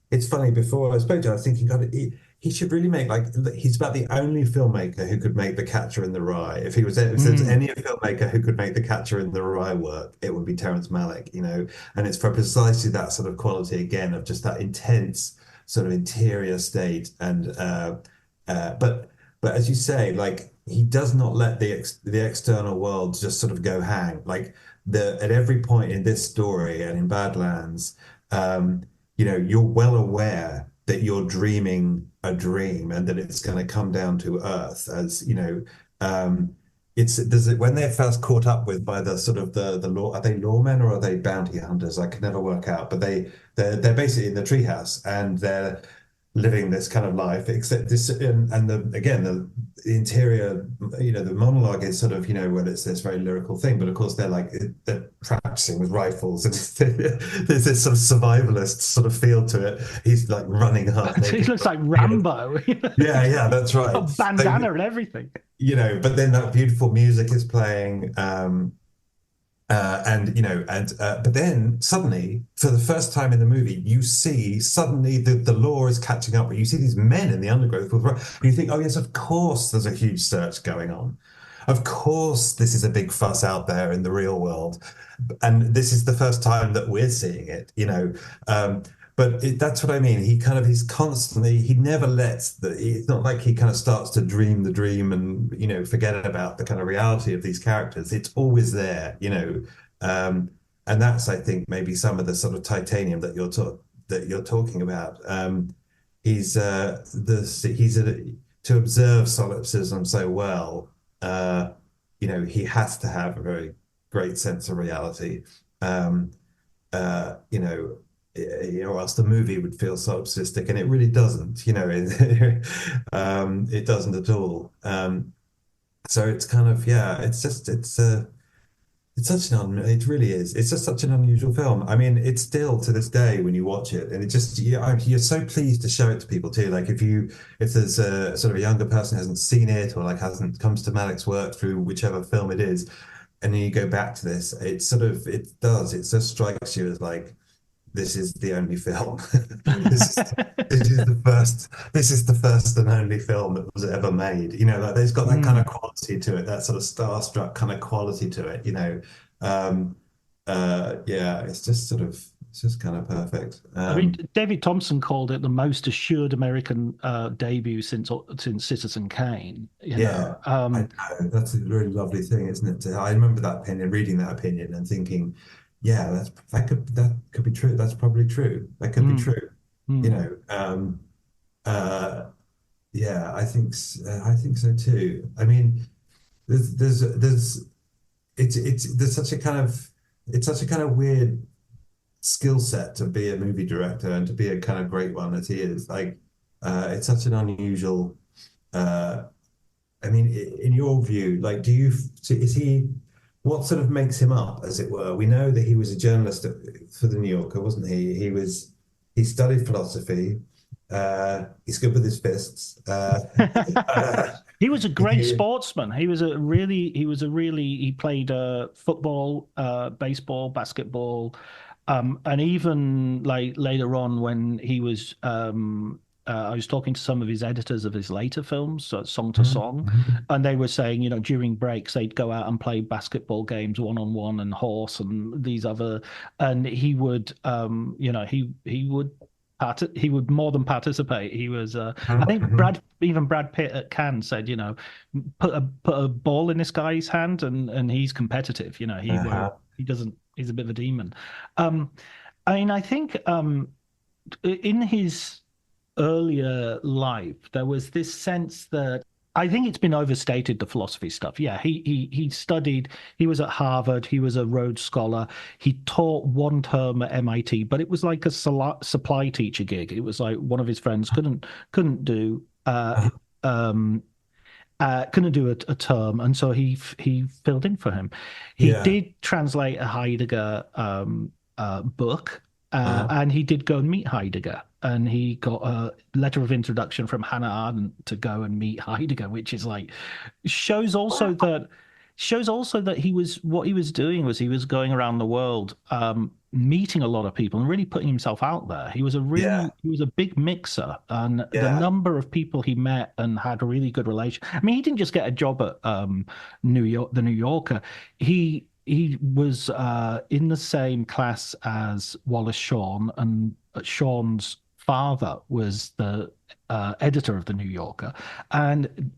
it's funny, before I spoke to you, I was thinking, God, he should really make, he's about the only filmmaker who could make The Catcher in the Rye. If there's any filmmaker who could make The Catcher in the Rye work, it would be Terrence Malick, and it's for precisely that sort of quality, again, of just that intense sort of interior state. And but as you say, like, he does not let the external world just sort of go hang. Like, at every point in this story and in Badlands, you're well aware that you're dreaming a dream and that it's going to come down to earth, as when they're first caught up with by the sort of the law, are they lawmen or are they bounty hunters? I can never work out, but they're basically in the treehouse and they're living this kind of life, except this and the interior, the monologue is sort of, well, it's this very lyrical thing, but of course they're practicing with rifles and there's this sort of survivalist sort of feel to it. He's like running hard. He looks like Rambo. Yeah, that's right. A bandana and everything. But then that beautiful music is playing, but then suddenly, for the first time in the movie, you see suddenly the law is catching up. You see these men in the undergrowth and you think, oh yes, of course, there's a huge search going on. Of course, this is a big fuss out there in the real world, and this is the first time that we're seeing it. But that's what I mean. He's constantly, he never lets it's not like he kind of starts to dream the dream and, forget about the kind of reality of these characters. It's always there, and that's, I think, maybe some of the sort of titanium that you're talking about. To observe solipsism so well, he has to have a very great sense of reality. Or else the movie would feel solipsistic, and it really doesn't. It doesn't at all. So it's kind of it really is. It's just such an unusual film. I mean, it's still to this day when you watch it, and you're so pleased to show it to people too. Like if there's a sort of a younger person who hasn't seen it or like hasn't comes to Malick's work through whichever film it is, and then you go back to this, it just strikes you as like, this is the only film. This is the first and only film that was ever made. Like there's got that kind of quality to it, that sort of starstruck kind of quality to it. It's just kind of perfect. I mean, David Thompson called it the most assured American debut since Citizen Kane. I know. That's a really lovely thing, isn't it? I remember that opinion, reading that opinion, and thinking, yeah, that could be true. That's probably true. That could be true. I think so too. I mean, there's such a kind of weird skill set to be a movie director and to be a kind of great one as he is. Like, it's such an unusual. I mean, in your view, like, is he? What sort of makes him up, as it were? We know that he was a journalist for the New Yorker, wasn't he? He studied philosophy. He's good with his fists. He was a great sportsman. He played football, baseball, basketball, and even like later on when he was I was talking to some of his editors of his later films, Song to Song, and they were saying, during breaks they'd go out and play basketball games one-on-one and horse and these other, and he would, he would more than participate. He was, I think Brad Pitt at Cannes said, put a ball in this guy's hand and he's competitive. He doesn't. He's a bit of a demon. I mean, I think in his earlier life, there was this sense that I think it's been overstated, the philosophy stuff. Yeah, he studied, he was at Harvard, he was a Rhodes Scholar, he taught one term at MIT, but it was like a supply teacher gig. It was like one of his friends couldn't do a term, and so he filled in for him. He did translate a Heidegger book, and he did go and meet Heidegger, and he got a letter of introduction from Hannah Arendt to go and meet Heidegger, which is like shows also that he was doing was he was going around the world, meeting a lot of people and really putting himself out there. He was a big mixer, and the number of people he met and had a really good relation. I mean, he didn't just get a job at the New Yorker. He was in the same class as Wallace Shawn, and Shawn's father was the editor of the New Yorker, and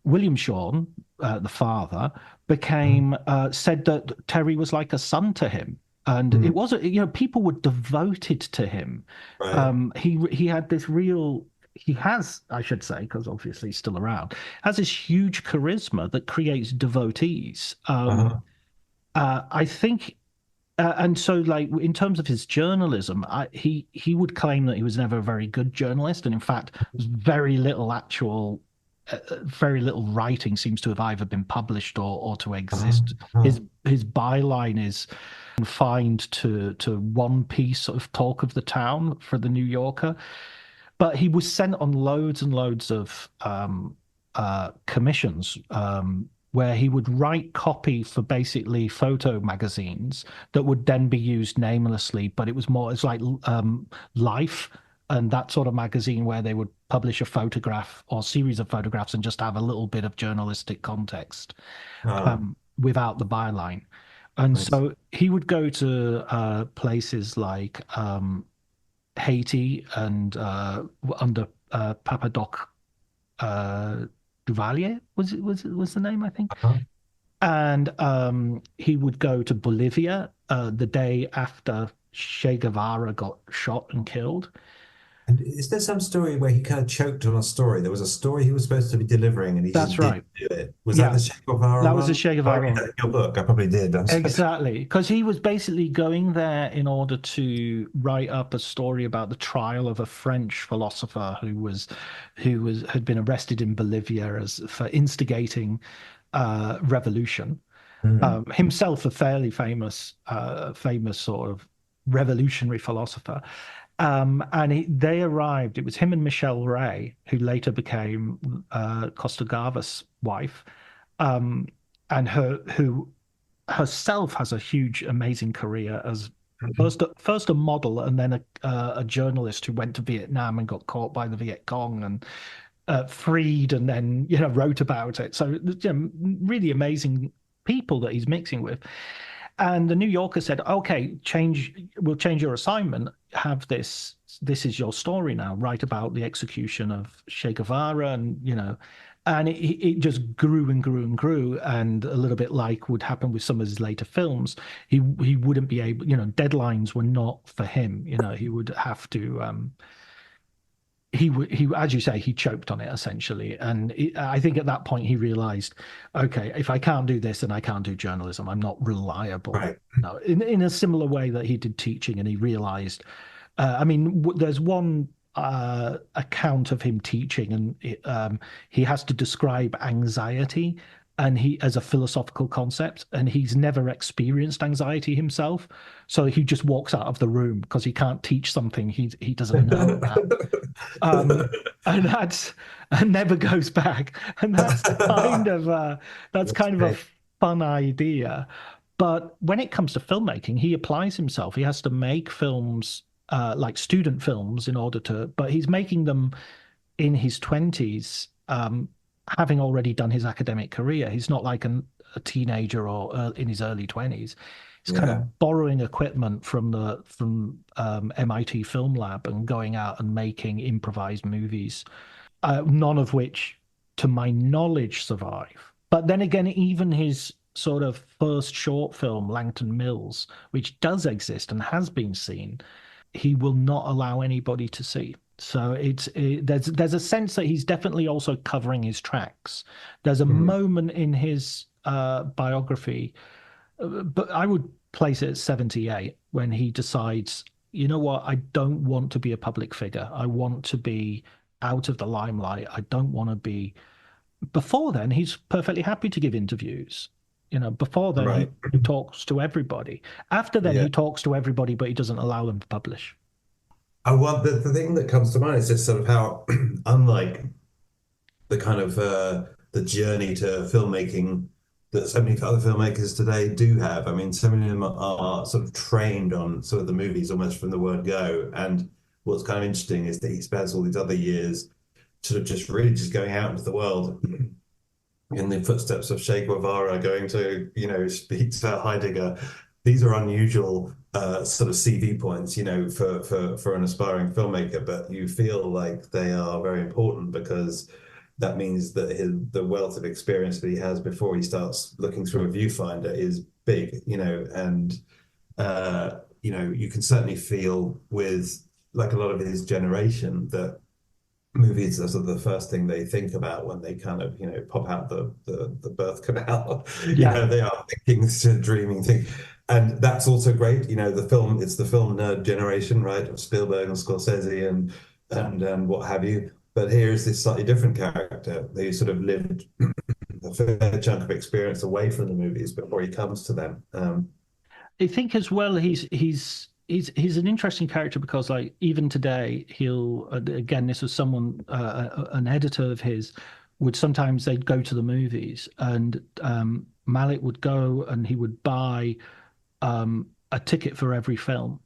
William Shawn, the father, became said that Terry was like a son to him, and it wasn't. People were devoted to him. Right. He had this real he has, I should say, because obviously he's still around, has this huge charisma that creates devotees. Uh-huh. I think, and so like in terms of his journalism, he would claim that he was never a very good journalist, and in fact, there's very little writing seems to have either been published or to exist. Uh-huh. His byline is confined to one piece of talk of the town for the New Yorker. But he was sent on loads and loads of commissions where he would write copy for basically photo magazines that would then be used namelessly. But it's like Life and that sort of magazine where they would publish a photograph or series of photographs and just have a little bit of journalistic context Ah, without the byline. And nice. so he would go to places like Haiti and under Papadoc Duvalier was the name, I think. Uh-huh. And he would go to Bolivia the day after Che Guevara got shot and killed. And is there some story where he kind of choked on a story? There was a story he was supposed to be delivering and he That's just right. didn't do it. Was that Yeah, the Che Guevara that was the one? Che I Guevara read one. that in your book. I probably did. I'm sorry. Exactly, because he was basically going there in order to write up a story about the trial of a French philosopher who had been arrested in Bolivia as for instigating revolution. Hmm. Himself a fairly famous sort of revolutionary philosopher. They arrived. It was him and Michelle Ray, who later became Costa Gavras' wife, um, and who herself has a huge, amazing career as first a model and then a journalist who went to Vietnam and got caught by the Viet Cong and freed and then wrote about it. So really amazing people that he's mixing with. And the New Yorker said, "Okay, we'll change your assignment. Have this. This is your story now. Write about the execution of Che Guevara, and it just grew and grew and grew. And a little bit like would happen with some of his later films, he wouldn't be able. Deadlines were not for him. He would have to. He as you say, he choked on it essentially, and I think at that point he realized, okay, if I can't do this, then I can't do journalism. I'm not reliable. Right. No, in a similar way that he did teaching, and he realized. I mean, there's one account of him teaching, and he has to describe anxiety, and he as a philosophical concept, and he's never experienced anxiety himself, so he just walks out of the room because he can't teach something he doesn't know about. And that's and never goes back. And that's That's kind of a great. fun idea. But when it comes to filmmaking, he applies himself. He has to make films like student films in order to, but he's making them in his 20s, having already done his academic career. He's not like a teenager or in his early 20s. He's kind Yeah. of borrowing equipment from MIT Film Lab and going out and making improvised movies, none of which, to my knowledge, survive. But then again, even his sort of first short film, Langton Mills, which does exist and has been seen, he will not allow anybody to see. So there's a sense that he's definitely also covering his tracks. There's a Mhm. moment in his biography, but I would place it at 78 when he decides, you know what, I don't want to be a public figure. I want to be out of the limelight. I don't want to be. Before then, he's perfectly happy to give interviews. Before then, he Right. talks to everybody. After then, Yeah. he talks to everybody, but he doesn't allow them to publish. Well, the thing that comes to mind is just sort of how, unlike the kind of the journey to filmmaking that so many other filmmakers today do have. I mean, so many of them are sort of trained on sort of the movies almost from the word go. And what's kind of interesting is that he spends all these other years sort of just really just going out into the world in the footsteps of Che Guevara, going to, speak to Heidegger. These are unusual sort of CV points, for an aspiring filmmaker, but you feel like they are very important because that means that the wealth of experience that he has before he starts looking through a viewfinder is big, and you can certainly feel with like a lot of his generation that movies are sort of the first thing they think about when they kind of, pop out the birth canal. Yeah. They are thinking, dreaming, thing. And that's also great. It's the film nerd generation, right? Of Spielberg and Scorsese and what have you. But here's this slightly different character who sort of lived a fair chunk of experience away from the movies before he comes to them. I think as well he's an interesting character because like even today he'll again this was someone an editor of his would sometimes they'd go to the movies and Malick would go and he would buy a ticket for every film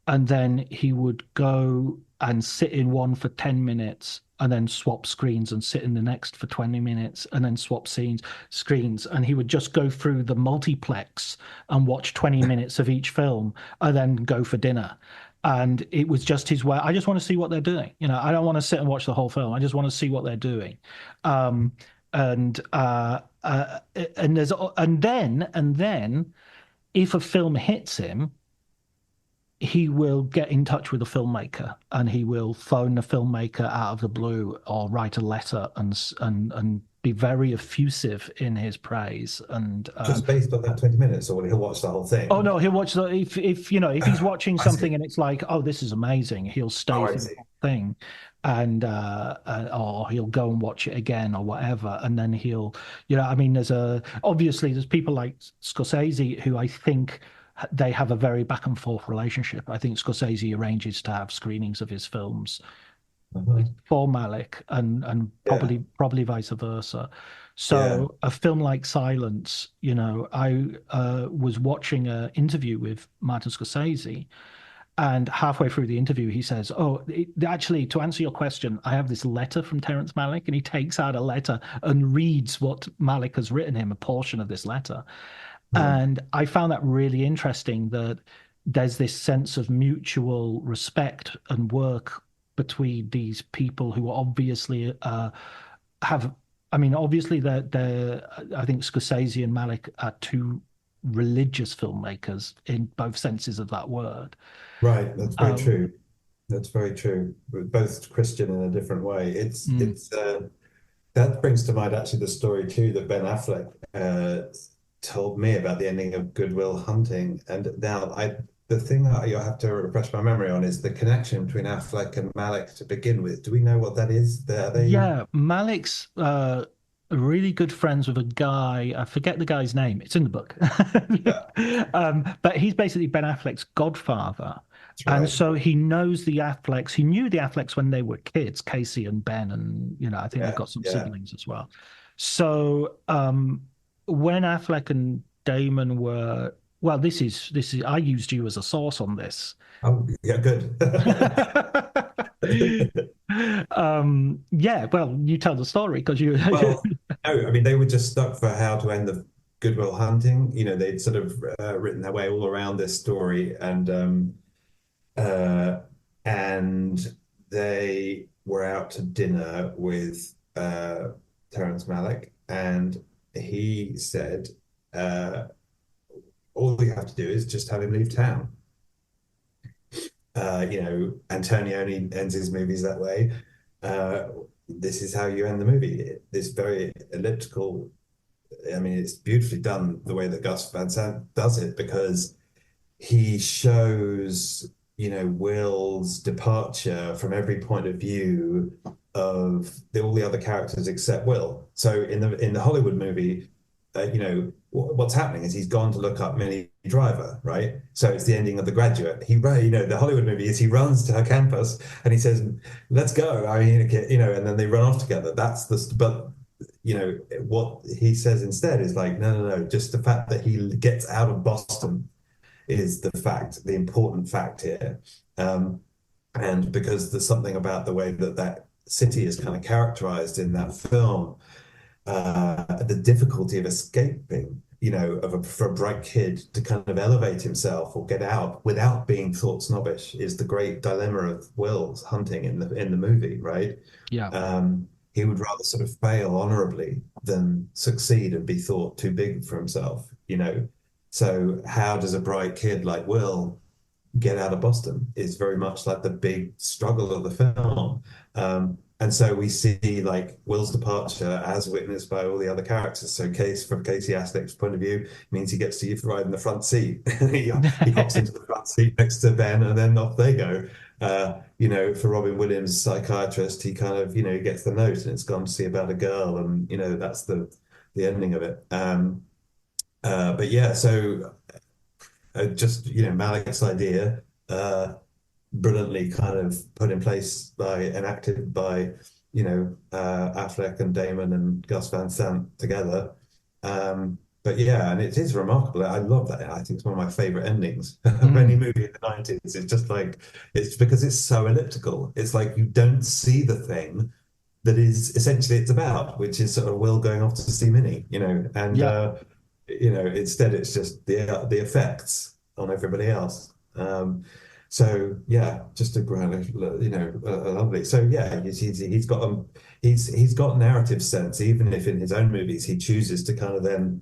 and then he would go and sit in one for 10 minutes and then swap screens and sit in the next for 20 minutes and then swap screens. And he would just go through the multiplex and watch 20 minutes of each film and then go for dinner. And it was just his way. I just want to see what they're doing. I don't want to sit and watch the whole film. I just want to see what they're doing. And then if a film hits him, he will get in touch with a filmmaker and he will phone the filmmaker out of the blue or write a letter and be very effusive in his praise. And just based on that 20 minutes, or he'll watch the whole thing? Oh no, he'll watch if he's watching something and it's like, oh, this is amazing, he'll stay through the whole thing, and or he'll go and watch it again or whatever, and then he'll, I mean, there's people like Scorsese who I think they have a very back and forth relationship. I think Scorsese arranges to have screenings of his films for Malick and probably vice versa. So a film like Silence, I was watching an interview with Martin Scorsese, and halfway through the interview, he says, actually, to answer your question, I have this letter from Terrence Malick, and he takes out a letter and reads what Malick has written him, a portion of this letter. And I found that really interesting that there's this sense of mutual respect and work between these people who obviously have, I mean, obviously they're I think Scorsese and Malick are two religious filmmakers in both senses of that word. Right, that's very true. That's very true. We're both Christian in a different way. It's that brings to mind actually the story too that Ben Affleck told me about the ending of Good Will Hunting. And now the thing that you'll have to refresh my memory on is the connection between Affleck and Malick to begin with. Do we know what that is? Yeah, Malick's really good friends with a guy. I forget the guy's name. It's in the book. But he's basically Ben Affleck's godfather. Right. And so he knows the Afflecks. He knew the Afflecks when they were kids, Casey and Ben, and I think they've got some siblings as well. So when Affleck and Damon were, well, this is I used you as a source on this. Oh, yeah, good. Yeah, well, you tell the story because you. Well, no, I mean they were just stuck for how to end the Good Will Hunting. They'd sort of written their way all around this story, and they were out to dinner with Terrence Malick, and he said, all you have to do is just have him leave town. Antonioni ends his movies that way. This is how you end the movie. This very elliptical, I mean, it's beautifully done the way that Gus Van Sant does it, because he shows, Will's departure from every point of view of all the other characters except Will. So in the Hollywood movie, what's happening is he's gone to look up Minnie Driver, right? So it's the ending of The Graduate. The Hollywood movie is he runs to her campus and he says, "Let's go." I mean, and then they run off together. But what he says instead is like, no. Just the fact that he gets out of Boston is the important fact here. And because there's something about the way that city is kind of characterized in that film, the difficulty of escaping, for a bright kid to kind of elevate himself or get out without being thought snobbish is the great dilemma of Will's hunting in the movie, right? Yeah. He would rather sort of fail honorably than succeed and be thought too big for himself, So how does a bright kid like Will get out of Boston is very much like the big struggle of the film. And so we see like Will's departure as witnessed by all the other characters. So from Casey Affleck's point of view, means he gets to ride in the front seat. He hops into the front seat next to Ben, and then off they go. For Robin Williams, psychiatrist, he kind of, gets the note, and it's gone to see about a girl, and that's the ending of it. But yeah, so just Malick's idea, brilliantly kind of put in place by enacted by Affleck and Damon and Gus Van Sant together. But yeah, and it is remarkable. I love that. I think it's one of my favorite endings of any movie in the 90s. It's just like, it's because it's so elliptical. It's like you don't see the thing that is essentially it's about, which is sort of Will going off to see Minnie, and instead it's just the effects on everybody else. So yeah, just a grand, a lovely. So yeah, he's got narrative sense, even if in his own movies he chooses to kind of then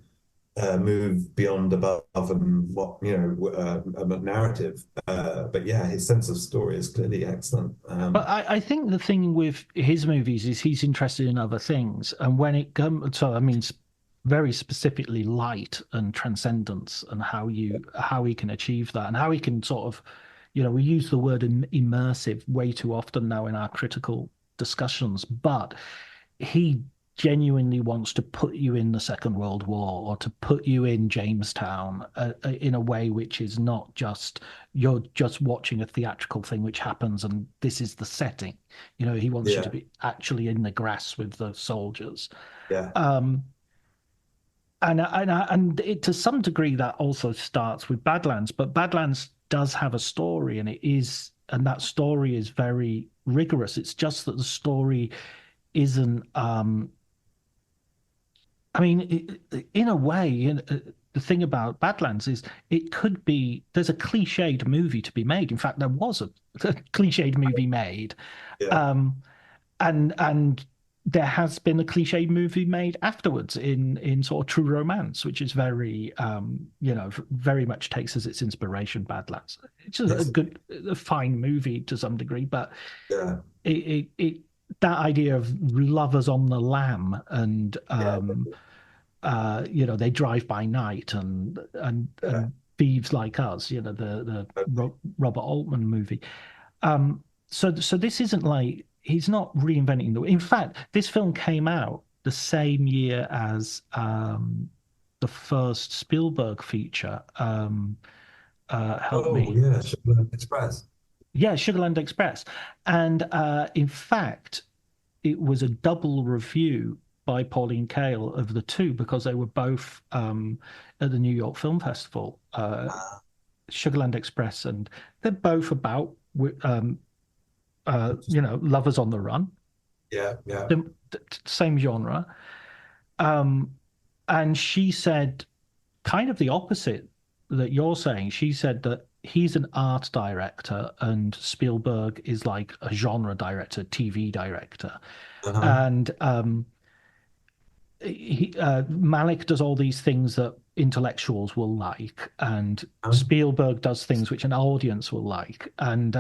move beyond above and what a narrative. But yeah, his sense of story is clearly excellent. But I think the thing with his movies is he's interested in other things, and when it comes, so I mean, very specifically light and transcendence, and how he can achieve that, and how he can sort of, we use the word immersive way too often now in our critical discussions, but he genuinely wants to put you in the Second World War, or to put you in Jamestown in a way which is not just you're just watching a theatrical thing which happens and this is the setting. He wants you to be actually in the grass with the soldiers. Yeah. And to some degree that also starts with Badlands, but Badlands does have a story, and that story is very rigorous. It's just that the story isn't. I mean, in a way, the thing about Badlands is there's a cliched movie to be made. In fact, there was a cliched movie made, and there has been a cliched movie made afterwards in sort of True Romance, which is very, very much takes as its inspiration Badlands. It's just a fine movie to some degree, but that idea of lovers on the lam, and they drive by night, and thieves like us, the Robert Altman movie. So this isn't like, he's not reinventing the. In fact, this film came out the same year as the first Spielberg feature. Help me. Yeah, Sugarland Express. Yeah, Sugarland Express, and in fact, it was a double review by Pauline Kael of the two, because they were both at the New York Film Festival. Sugarland Express, and they're both about lovers on the run. Yeah. Same genre. And she said kind of the opposite that you're saying. She said that he's an art director and Spielberg is like a genre director, TV director. And Malick does all these things that intellectuals will like, and Spielberg does things which an audience will like. And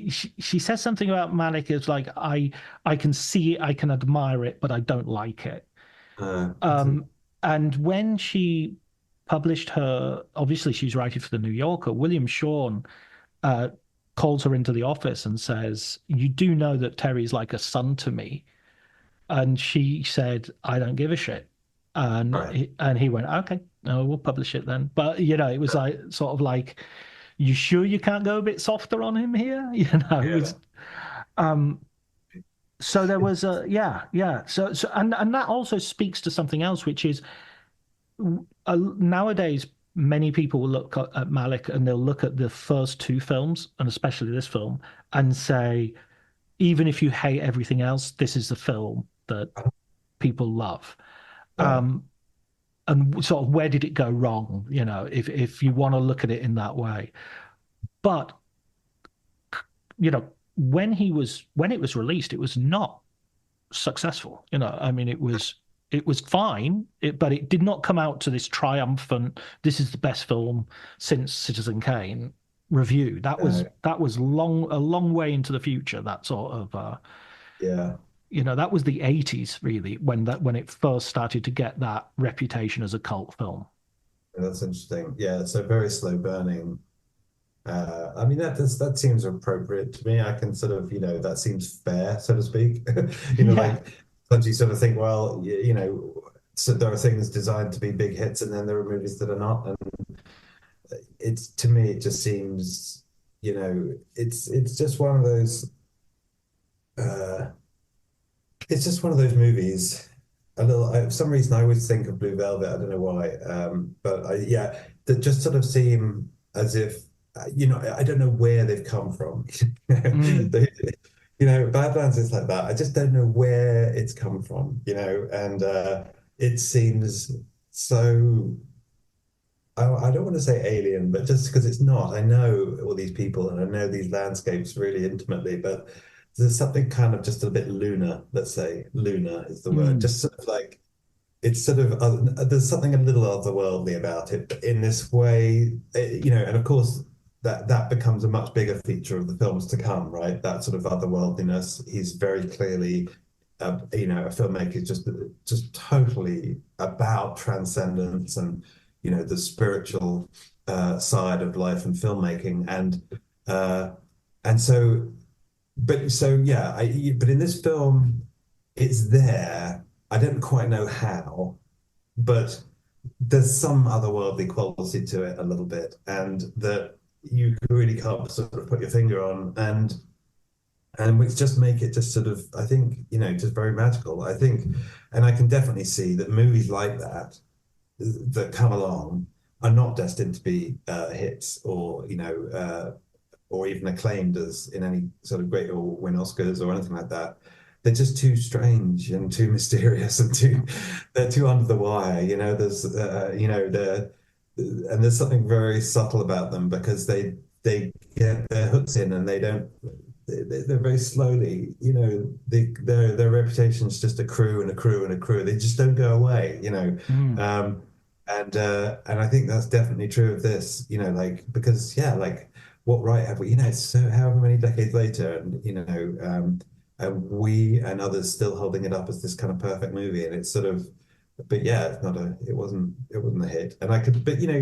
she says something about Malick is like, I can see it, I can admire it, but I don't like it. And when she published obviously she's writing for the New Yorker, William Shone calls her into the office and says, "You do know that Terry's like a son to me." And she said, "I don't give a shit." And he went, "Okay, no, we'll publish it then." But it was like sort of like, "You sure you can't go a bit softer on him here?" It was, so there was So and that also speaks to something else, which is nowadays many people will look at Malick and they'll look at the first two films, and especially this film, and say, even if you hate everything else, this is the film that people love. And sort of, where did it go wrong? If you want to look at it in that way. But when it was released, it was not successful. I mean, it was It was fine, but it did not come out to this triumphant, this is the best film since Citizen Kane review. That was a long way into the future, that sort of Yeah. that was the 80s really when it first started to get that reputation as a cult film. That's interesting. Yeah, so very slow burning. I mean, that seems appropriate to me. I can sort of, that seems fair, so to speak. Like sometimes you sort of think, well, so there are things designed to be big hits, and then there are movies that are not. And to me, it just seems, it's just one of those. It's just one of those movies. For some reason, I always think of Blue Velvet. I don't know why, but that just sort of seem as if. I don't know where they've come from. Badlands is like that. I just don't know where it's come from, and it seems so, I don't want to say alien, but just because it's not. I know all these people and I know these landscapes really intimately, but there's something kind of just a bit lunar, let's say. Lunar is the word. Just sort of like, it's sort of, there's something a little otherworldly about it, but in this way, and of course, that becomes a much bigger feature of the films to come, right? That sort of otherworldliness. He's very clearly, a filmmaker just totally about transcendence and, the spiritual side of life and filmmaking. But in this film, it's there. I don't quite know how, but there's some otherworldly quality to it a little bit, and that you really can't sort of put your finger on, and which just make it just sort of, I think, just very magical. I think, and I can definitely see that movies like that come along are not destined to be hits or or even acclaimed as in any sort of great or win Oscars or anything like that. They're just too strange and too mysterious and they're too under the wire. There's something very subtle about them because they get their hooks in and they're very slowly, their reputations just accrue and accrue and accrue. They just don't go away, And I think that's definitely true of this, because what right have we, it's so however many decades later, and we and others still holding it up as this kind of perfect movie, and it's sort of. But yeah, it wasn't a hit. And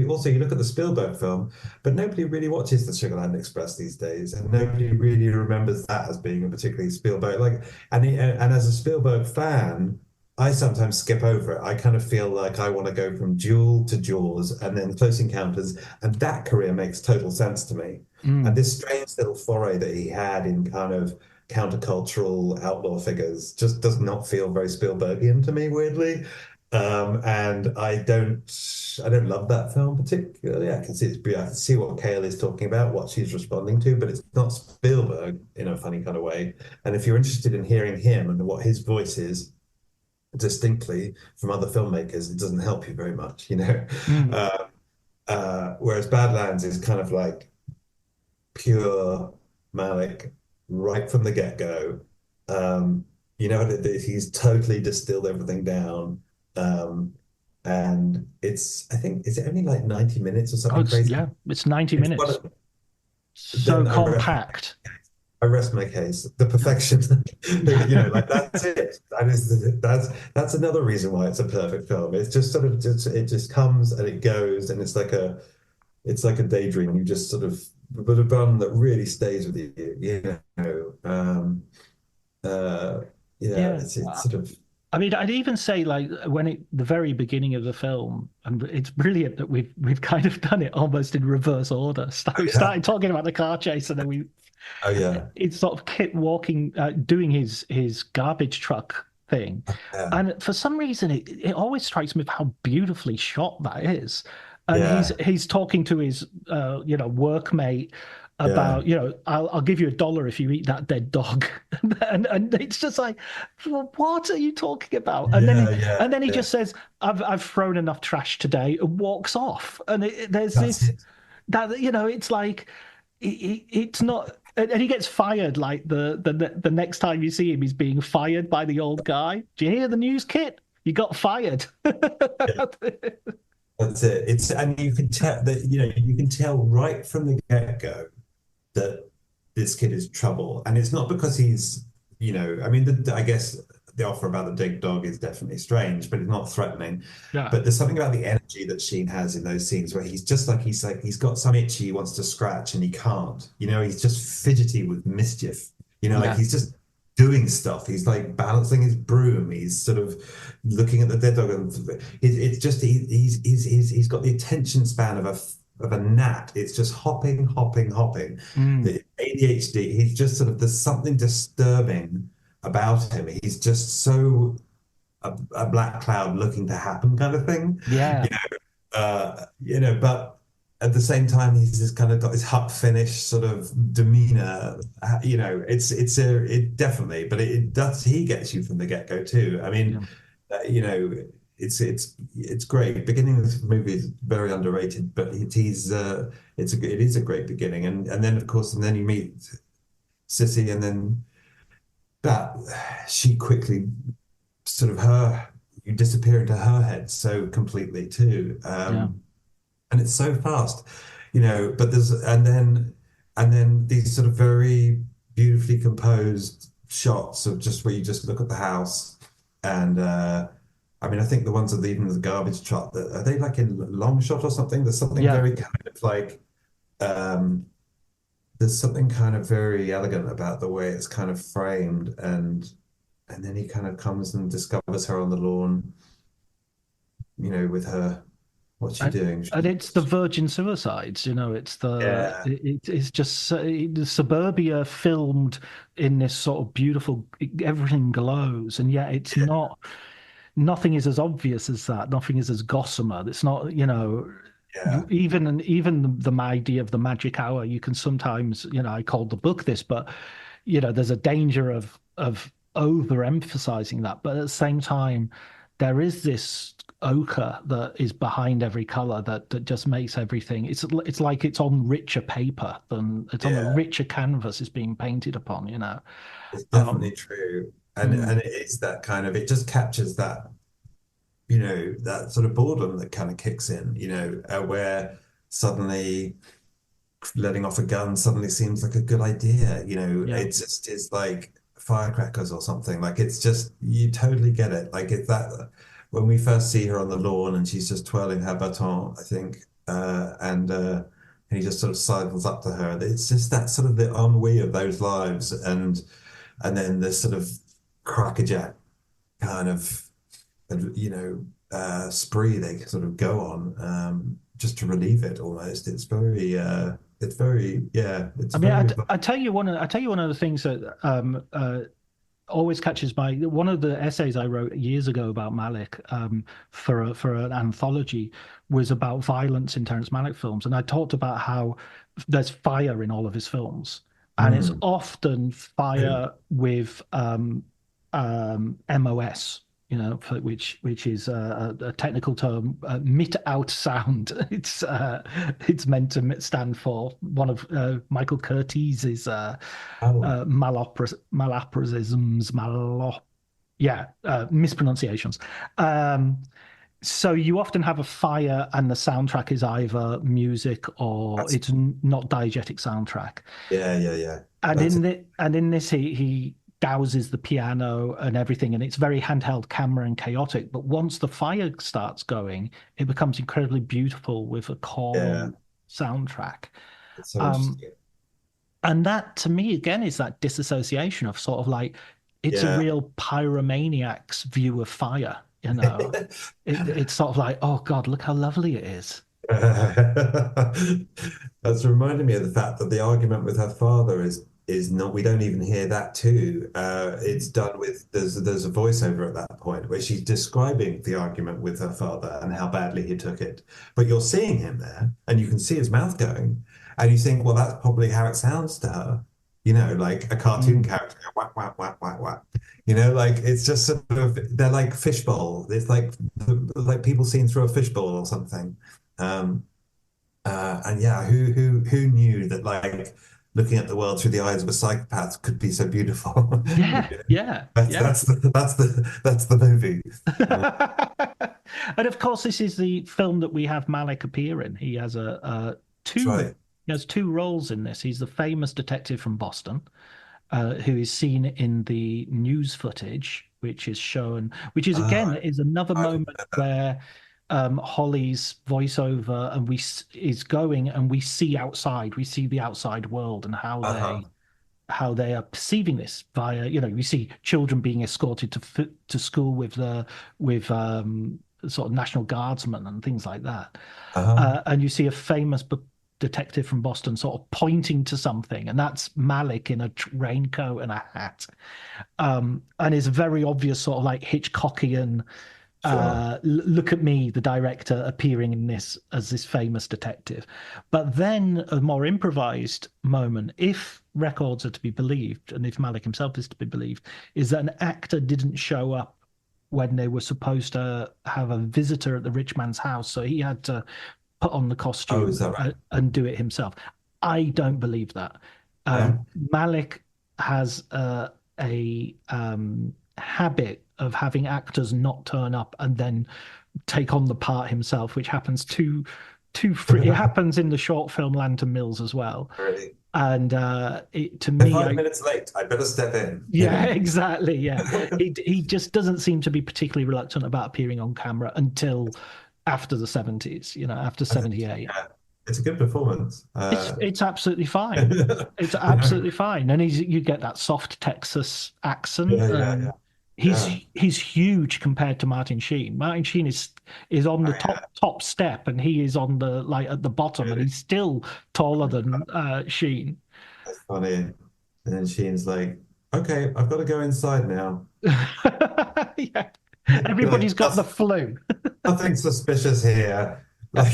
also you look at the Spielberg film, but nobody really watches the Sugarland Express these days, and nobody really remembers that as being a particularly Spielberg. And as a Spielberg fan, I sometimes skip over it. I kind of feel like I want to go from Duel to Jaws and then Close Encounters, and that career makes total sense to me. And this strange little foray that he had in kind of countercultural outlaw figures just does not feel very Spielbergian to me, weirdly. And I don't love that film particularly. I can see what Kale is talking about, what she's responding to, but it's not Spielberg in a funny kind of way. And if you're interested in hearing him and what his voice is distinctly from other filmmakers, it doesn't help you very much, whereas Badlands is kind of like pure Malick right from the get-go. He's totally distilled everything down. And I think, is it only like 90 minutes or something crazy? Yeah, it's 90 minutes. So compact. I rest my case. The perfection, that's it. That's another reason why it's a perfect film. It's just sort of it just comes and it goes, and it's like a daydream. You just sort of, but a bun that really stays with you. It's sort of. I mean, I'd even say the very beginning of the film, and it's brilliant that we've kind of done it almost in reverse order. We started talking about the car chase, and then it's sort of Kit walking, doing his garbage truck thing, and for some reason it always strikes me how beautifully shot that is. And he's talking to his workmate about I'll give you $1 if you eat that dead dog, and it's just like, well, what are you talking about? And then he just says, I've thrown enough trash today, and walks off. And it's like it's not, and he gets fired like the next time you see him, he's being fired by the old guy. Do you hear the news, Kit? You got fired. Yeah, that's it. And you can tell that, you can tell right from the get-go that this kid is trouble. And it's not because he's, I mean, I guess the offer about the big dog is definitely strange, but it's not threatening. Yeah. But there's something about the energy that Sheen has in those scenes where he's got some itch he wants to scratch and he can't. He's just fidgety with mischief. Like Yeah. he's just doing stuff. He's like balancing his broom. He's sort of looking at the dead dog, and it's just he's got the attention span of a gnat. It's just hopping, hopping, hopping. The ADHD. He's just sort of there's something disturbing about him. He's just so a black cloud looking to happen kind of thing. Yeah. But at the same time, he's just kind of got this Huck Finish sort of demeanor. It definitely, but it does. He gets you from the get-go too. I mean, it's great. Beginning of this movie is very underrated, but it is a great beginning, and then of course, and then you meet Sissy, and then that she quickly sort of you disappear into her head so completely too. And it's so fast, but and then these sort of very beautifully composed shots of just where you just look at the house. And I mean, I think the ones of even the garbage truck, are they like in long shot or something? There's something very kind of like there's something kind of very elegant about the way it's kind of framed, and then he kind of comes and discovers her on the lawn, with her. What's she doing? And it's the Virgin Suicides, it's it's just the suburbia filmed in this sort of beautiful, everything glows, and yet it's not. Nothing is as obvious as that. Nothing is as gossamer. It's not, even the idea of the magic hour. You can sometimes, I called the book this, but there's a danger of overemphasizing that. But at the same time, there is this ochre that is behind every color that just makes everything. It's like it's on richer paper than it's on a richer canvas is being painted upon. It's definitely true. And it's that kind of, it just captures that, that sort of boredom that kind of kicks in, where suddenly letting off a gun suddenly seems like a good idea. It just is like firecrackers or something. Like it's just, you totally get it. Like it's that when we first see her on the lawn and she's just twirling her baton, I think, and he just sort of sidles up to her. It's just that sort of the ennui of those lives, and then this sort of crackerjack kind of spree they sort of go on just to relieve it almost. It's very I tell you one of the things that always catches my one of the essays I wrote years ago about Malick for an anthology was about violence in Terrence Malick films, and I talked about how there's fire in all of his films, and it's often fire with MOS, which is a technical term, mit out sound. It's meant to stand for one of Michael Curtiz's malapropisms, mispronunciations. So you often have a fire, and the soundtrack is either music or it's not diegetic soundtrack. Yeah. And in this, he douses the piano and everything, and it's very handheld camera and chaotic. But once the fire starts going, it becomes incredibly beautiful with a calm soundtrack. It's so interesting. And that, to me, again, is that disassociation of sort of like, it's a real pyromaniac's view of fire. It's sort of like, oh God, look how lovely it is. That's reminded me of the fact that the argument with her father is not, we don't even hear that too. It's done with, there's a voiceover at that point where she's describing the argument with her father and how badly he took it. But you're seeing him there and you can see his mouth going, and you think, well, that's probably how it sounds to her. Like a cartoon character, whack, whack, whack, whack, whack. Like it's just sort of, they're like fishbowl. It's like people seen through a fishbowl or something. And yeah, who knew that like looking at the world through the eyes of a psychopath could be so beautiful. Yeah, yeah, That's yeah. that's the movie. Uh, And of course, this is the film that we have Malick appear in. He has that's two right. he has two roles in this. He's the famous detective from Boston, who is seen in the news footage, which is shown, which is again Uh, is another I moment where Holly's voiceover and is going and we see outside, we see the outside world and uh-huh. how they are perceiving this via, we see children being escorted to school with sort of National Guardsmen and things like that. Uh-huh. And you see a famous detective from Boston sort of pointing to something, and that's Malick in a raincoat and a hat. And it's a very obvious sort of like Hitchcockian Sure. look at me, the director, appearing in this as this famous detective. But then a more improvised moment, if records are to be believed, and if Malick himself is to be believed, is that an actor didn't show up when they were supposed to have a visitor at the rich man's house. So he had to put on the Oh, costume is that right? and do it himself. I don't believe that. Yeah. Malick has a habit of having actors not turn up and then take on the part himself, which happens too free. It happens in the short film Lantern Mills as well. Really. And to They're me, 5 minutes late. I better step in, yeah, exactly, yeah. He just doesn't seem to be particularly reluctant about appearing on camera until after the 70s, after I think, 78. yeah, it's a good performance. It's absolutely fine. It's Yeah, absolutely fine. And you get that soft Texas accent, yeah, yeah, and yeah, yeah. he's huge compared to Martin Sheen. Martin Sheen is on the Oh, yeah, top step, and he is on the like at the bottom, and really. he's still taller than Sheen. That's funny. And then Sheen's like, okay, I've got to go inside now. Yeah, You're everybody's like, got the flu. nothing suspicious here. Like,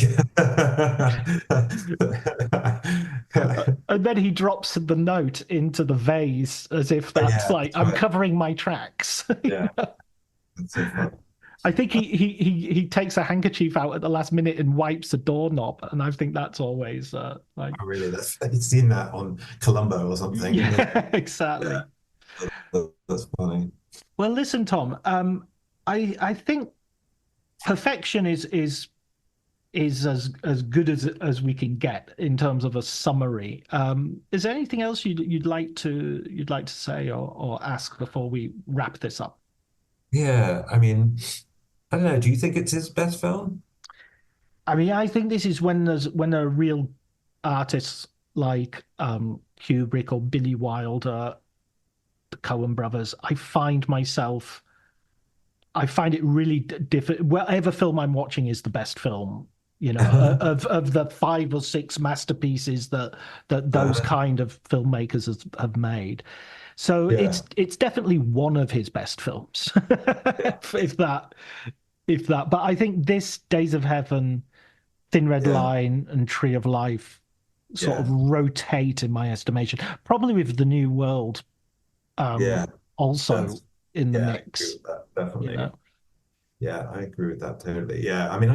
And then he drops the note into the vase as if that's yeah, like, that's I'm right. covering my tracks. Yeah, that's so funny. I think he takes a handkerchief out at the last minute and wipes the doorknob, and I think that's always like, Oh, really? That's You've seen that on Columbo or something. yeah, Yeah, exactly. that's funny. Well, listen, Tom, I think perfection is as good as we can get in terms of a summary. Is there anything else you'd like to say or ask before we wrap this up? Yeah, I mean, I don't know. Do you think it's his best film? I mean, I think this is when there are real artists like Kubrick or Billy Wilder, the Coen brothers. I find it really difficult. Whatever film I'm watching is the best film, of the five or six masterpieces that those Uh, kind of filmmakers have made. So yeah, it's definitely one of his best films, yeah, if that if that. But I think this Days of Heaven, Thin Red yeah, Line, and Tree of Life sort of yeah, rotate in my estimation. Probably with the New World yeah. also That's in the yeah, I agree mix, with that you definitely. know. Yeah, I agree with that totally. Yeah, I mean,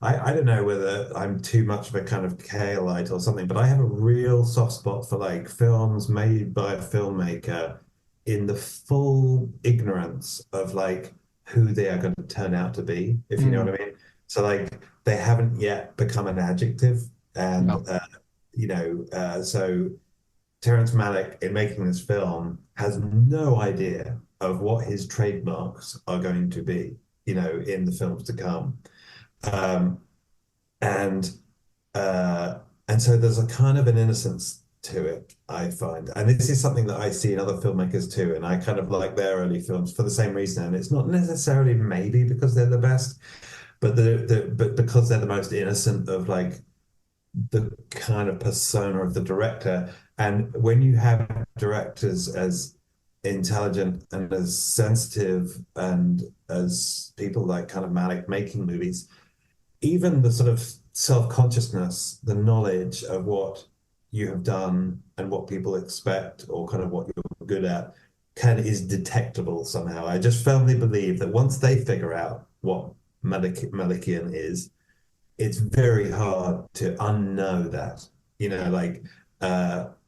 I don't know whether I'm too much of a kind of Kaleite or something, but I have a real soft spot for like films made by a filmmaker in the full ignorance of like who they are going to turn out to be, if you know Mm, what I mean. So like they haven't yet become an adjective, and no. so Terrence Malick in making this film has no idea of what his trademarks are going to be, in the films to come. Um, and and so there's a kind of an innocence to it, I find. And this is something that I see in other filmmakers too. And I kind of like their early films for the same reason. And it's not necessarily maybe because they're the best, but because they're the most innocent of like the kind of persona of the director. And when you have directors as intelligent and as sensitive and as people like kind of Malick making movies, even the sort of self-consciousness, the knowledge of what you have done and what people expect or kind of what you're good at is detectable somehow. I just firmly believe that once they figure out what Malickian is, it's very hard to unknow that. Like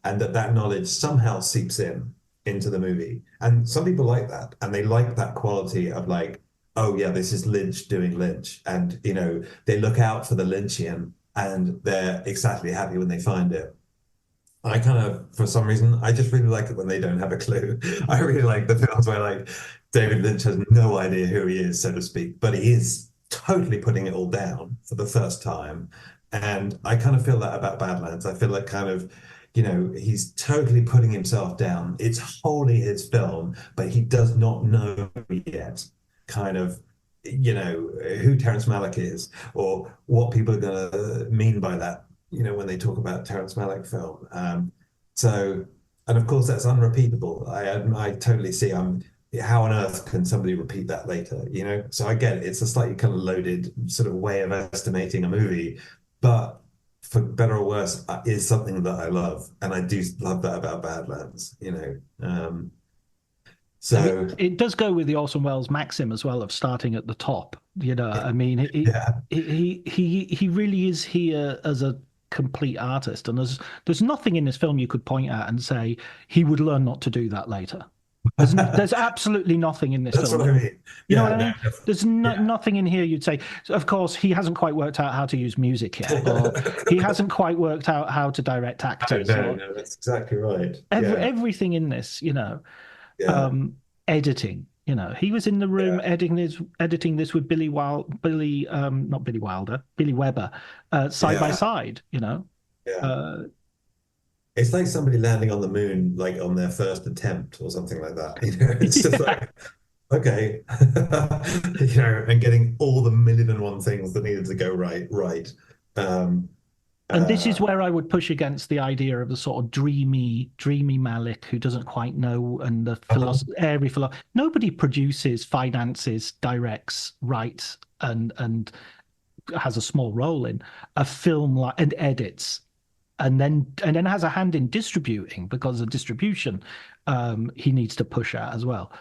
and that knowledge somehow seeps into the movie. And some people like that, and they like that quality of like, oh yeah, this is Lynch doing Lynch, and they look out for the Lynchian, and they're exactly happy when they find it. I kind of, for some reason, I just really like it when they don't have a clue. I really like the films where like David Lynch has no idea who he is, so to speak, but he is totally putting it all down for the first time. And I kind of feel that about Badlands. I feel like kind of, he's totally putting himself down. It's wholly his film, but he does not know yet kind of, who Terrence Malick is or what people are going to mean by that, when they talk about Terrence Malick film. And of course, that's unrepeatable. I totally see. How on earth can somebody repeat that later? So I get it. It's a slightly kind of loaded sort of way of estimating a movie, but for better or worse, is something that I love, and I do love that about Badlands. So it does go with the Orson Welles maxim as well of starting at the top. I mean, he really is here as a complete artist, and there's nothing in this film you could point at and say he would learn not to do that later. There's absolutely nothing in this That's film. what I mean. You know what I mean? There's nothing in here you'd say. Of course, he hasn't quite worked out how to use music yet, or he hasn't quite worked out how to direct actors. No, that's exactly right. Everything in this, editing. He was in the room editing this with Billy Weber, side by side. It's like somebody landing on the moon, like on their first attempt or something like that. It's just like, okay, and getting all the million and one things that needed to go right. And this is where I would push against the idea of the sort of dreamy Malick who doesn't quite know, and the airy philosophy. Nobody produces, finances, directs, writes, and has a small role in a film and edits. And then has a hand in distributing, because of distribution he needs to push at as well.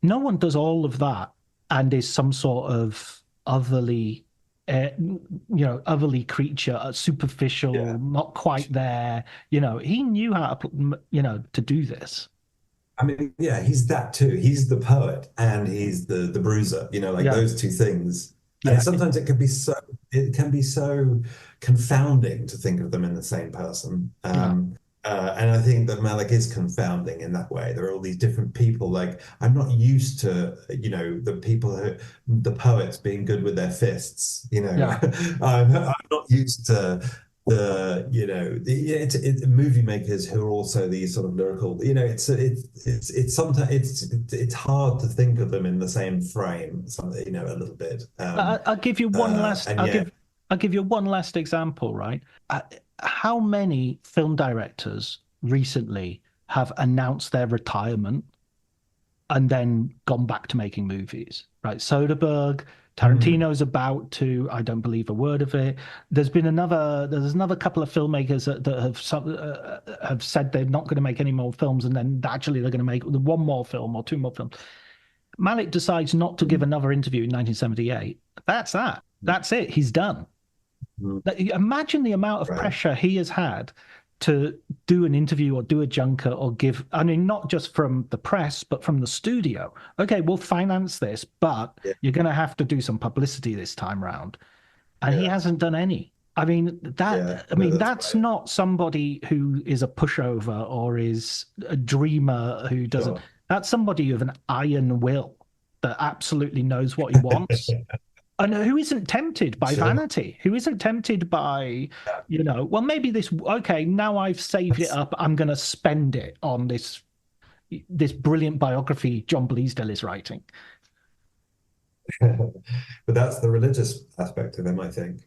No one does all of that and is some sort of otherly creature, superficial, not quite there. He knew how to do this. I mean, he's that too. He's the poet and he's the bruiser. Those two things. And sometimes it can be so confounding to think of them in the same person. And I think that Malick is confounding in that way. There are all these different people. Like, I'm not used to, the poets being good with their fists. I'm not used to the movie makers who are also these sort of lyrical. It's sometimes it's hard to think of them in the same frame. A little bit. I'll give you one last. I'll give you one last example. Right? How many film directors recently have announced their retirement and then gone back to making movies? Right? Soderbergh. Tarantino's about to. I don't believe a word of it. There's another couple of filmmakers that have said they're not going to make any more films, and then actually they're going to make one more film or two more films. Malick decides not to give another interview in 1978. That's that. That's it. He's done. Imagine the amount of pressure he has had to do an interview or do a junket or give, I mean, not just from the press, but from the studio. Okay, we'll finance this, but you're going to have to do some publicity this time round. And he hasn't done any. I mean, that's not somebody who is a pushover or is a dreamer who doesn't. That's somebody with an iron will that absolutely knows what he wants. And who isn't tempted by vanity, who isn't tempted by, well, maybe now I've saved it up, I'm going to spend it on this brilliant biography John Bleasdale is writing. But that's the religious aspect of him, I think.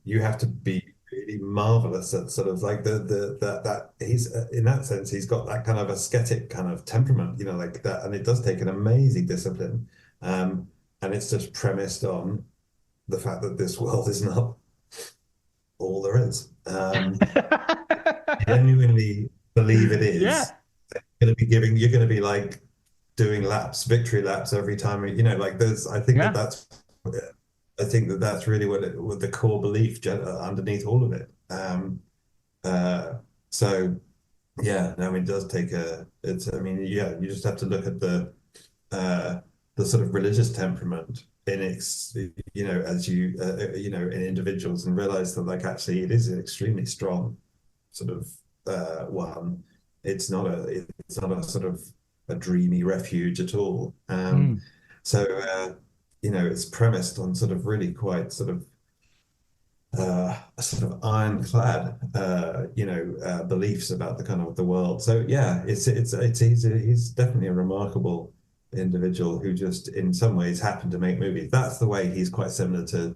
You have to be really marvelous at sort of like that he's in that sense, he's got that kind of ascetic kind of temperament, like that. And it does take an amazing discipline. And it's just premised on the fact that this world is not all there is. Genuinely believe it is. You're going to be like doing victory laps every time. I think that's really what the core belief underneath all of it. So yeah, no, it does take I mean, yeah, you just have to look at the sort of religious temperament in its, as in individuals and realize that like actually it is an extremely strong sort of one. It's not a sort of a dreamy refuge at all. So it's premised on sort of really quite sort of sort of ironclad, beliefs about the kind of the world. So yeah, he's definitely a remarkable individual who just in some ways happened to make movies. That's the way he's quite similar to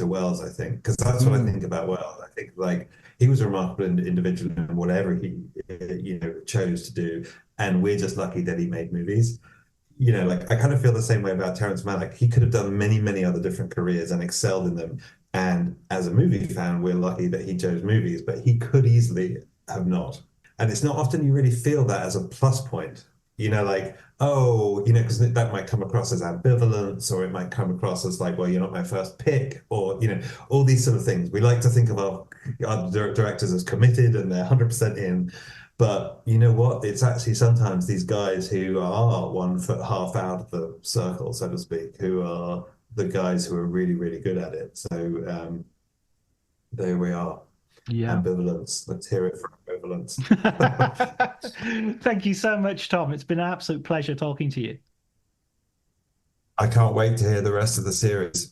Wells, I think, because that's what I think about Wells. I think like he was a remarkable individual in whatever he chose to do, and we're just lucky that he made movies. Like I kind of feel the same way about Terrence Malick. He could have done many, many other different careers and excelled in them. And as a movie fan, we're lucky that he chose movies, but he could easily have not. And it's not often you really feel that as a plus point, like, oh, because that might come across as ambivalence, or it might come across as like, well, you're not my first pick, or, all these sort of things. We like to think of our directors as committed and they're 100% in. But you know what? It's actually sometimes these guys who are 1 foot half out of the circle, so to speak, who are the guys who are really, really good at it. So there we are. Yeah. Ambivalence. Let's hear it from ambivalence. Thank you so much, Tom. It's been an absolute pleasure talking to you. I can't wait to hear the rest of the series.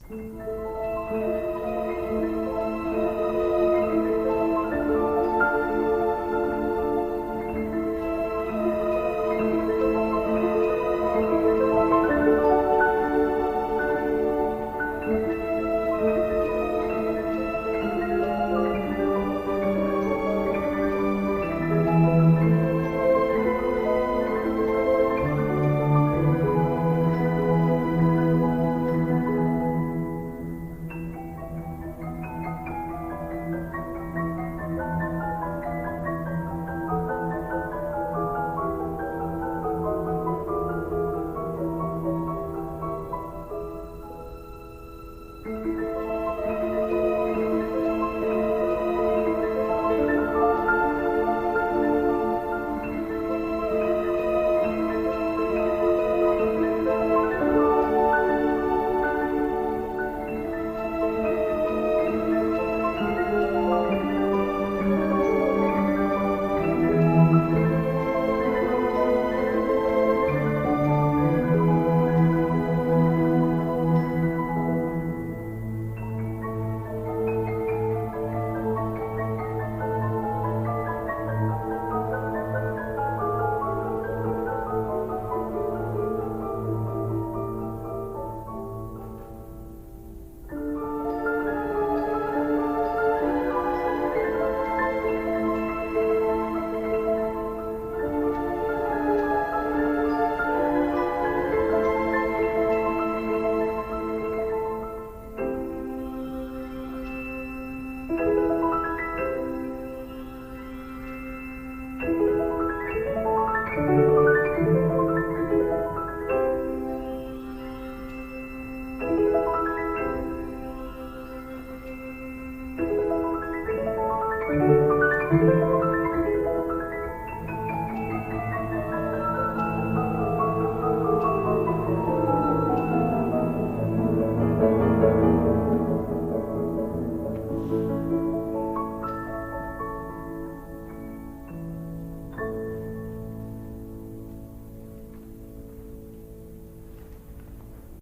Thank you.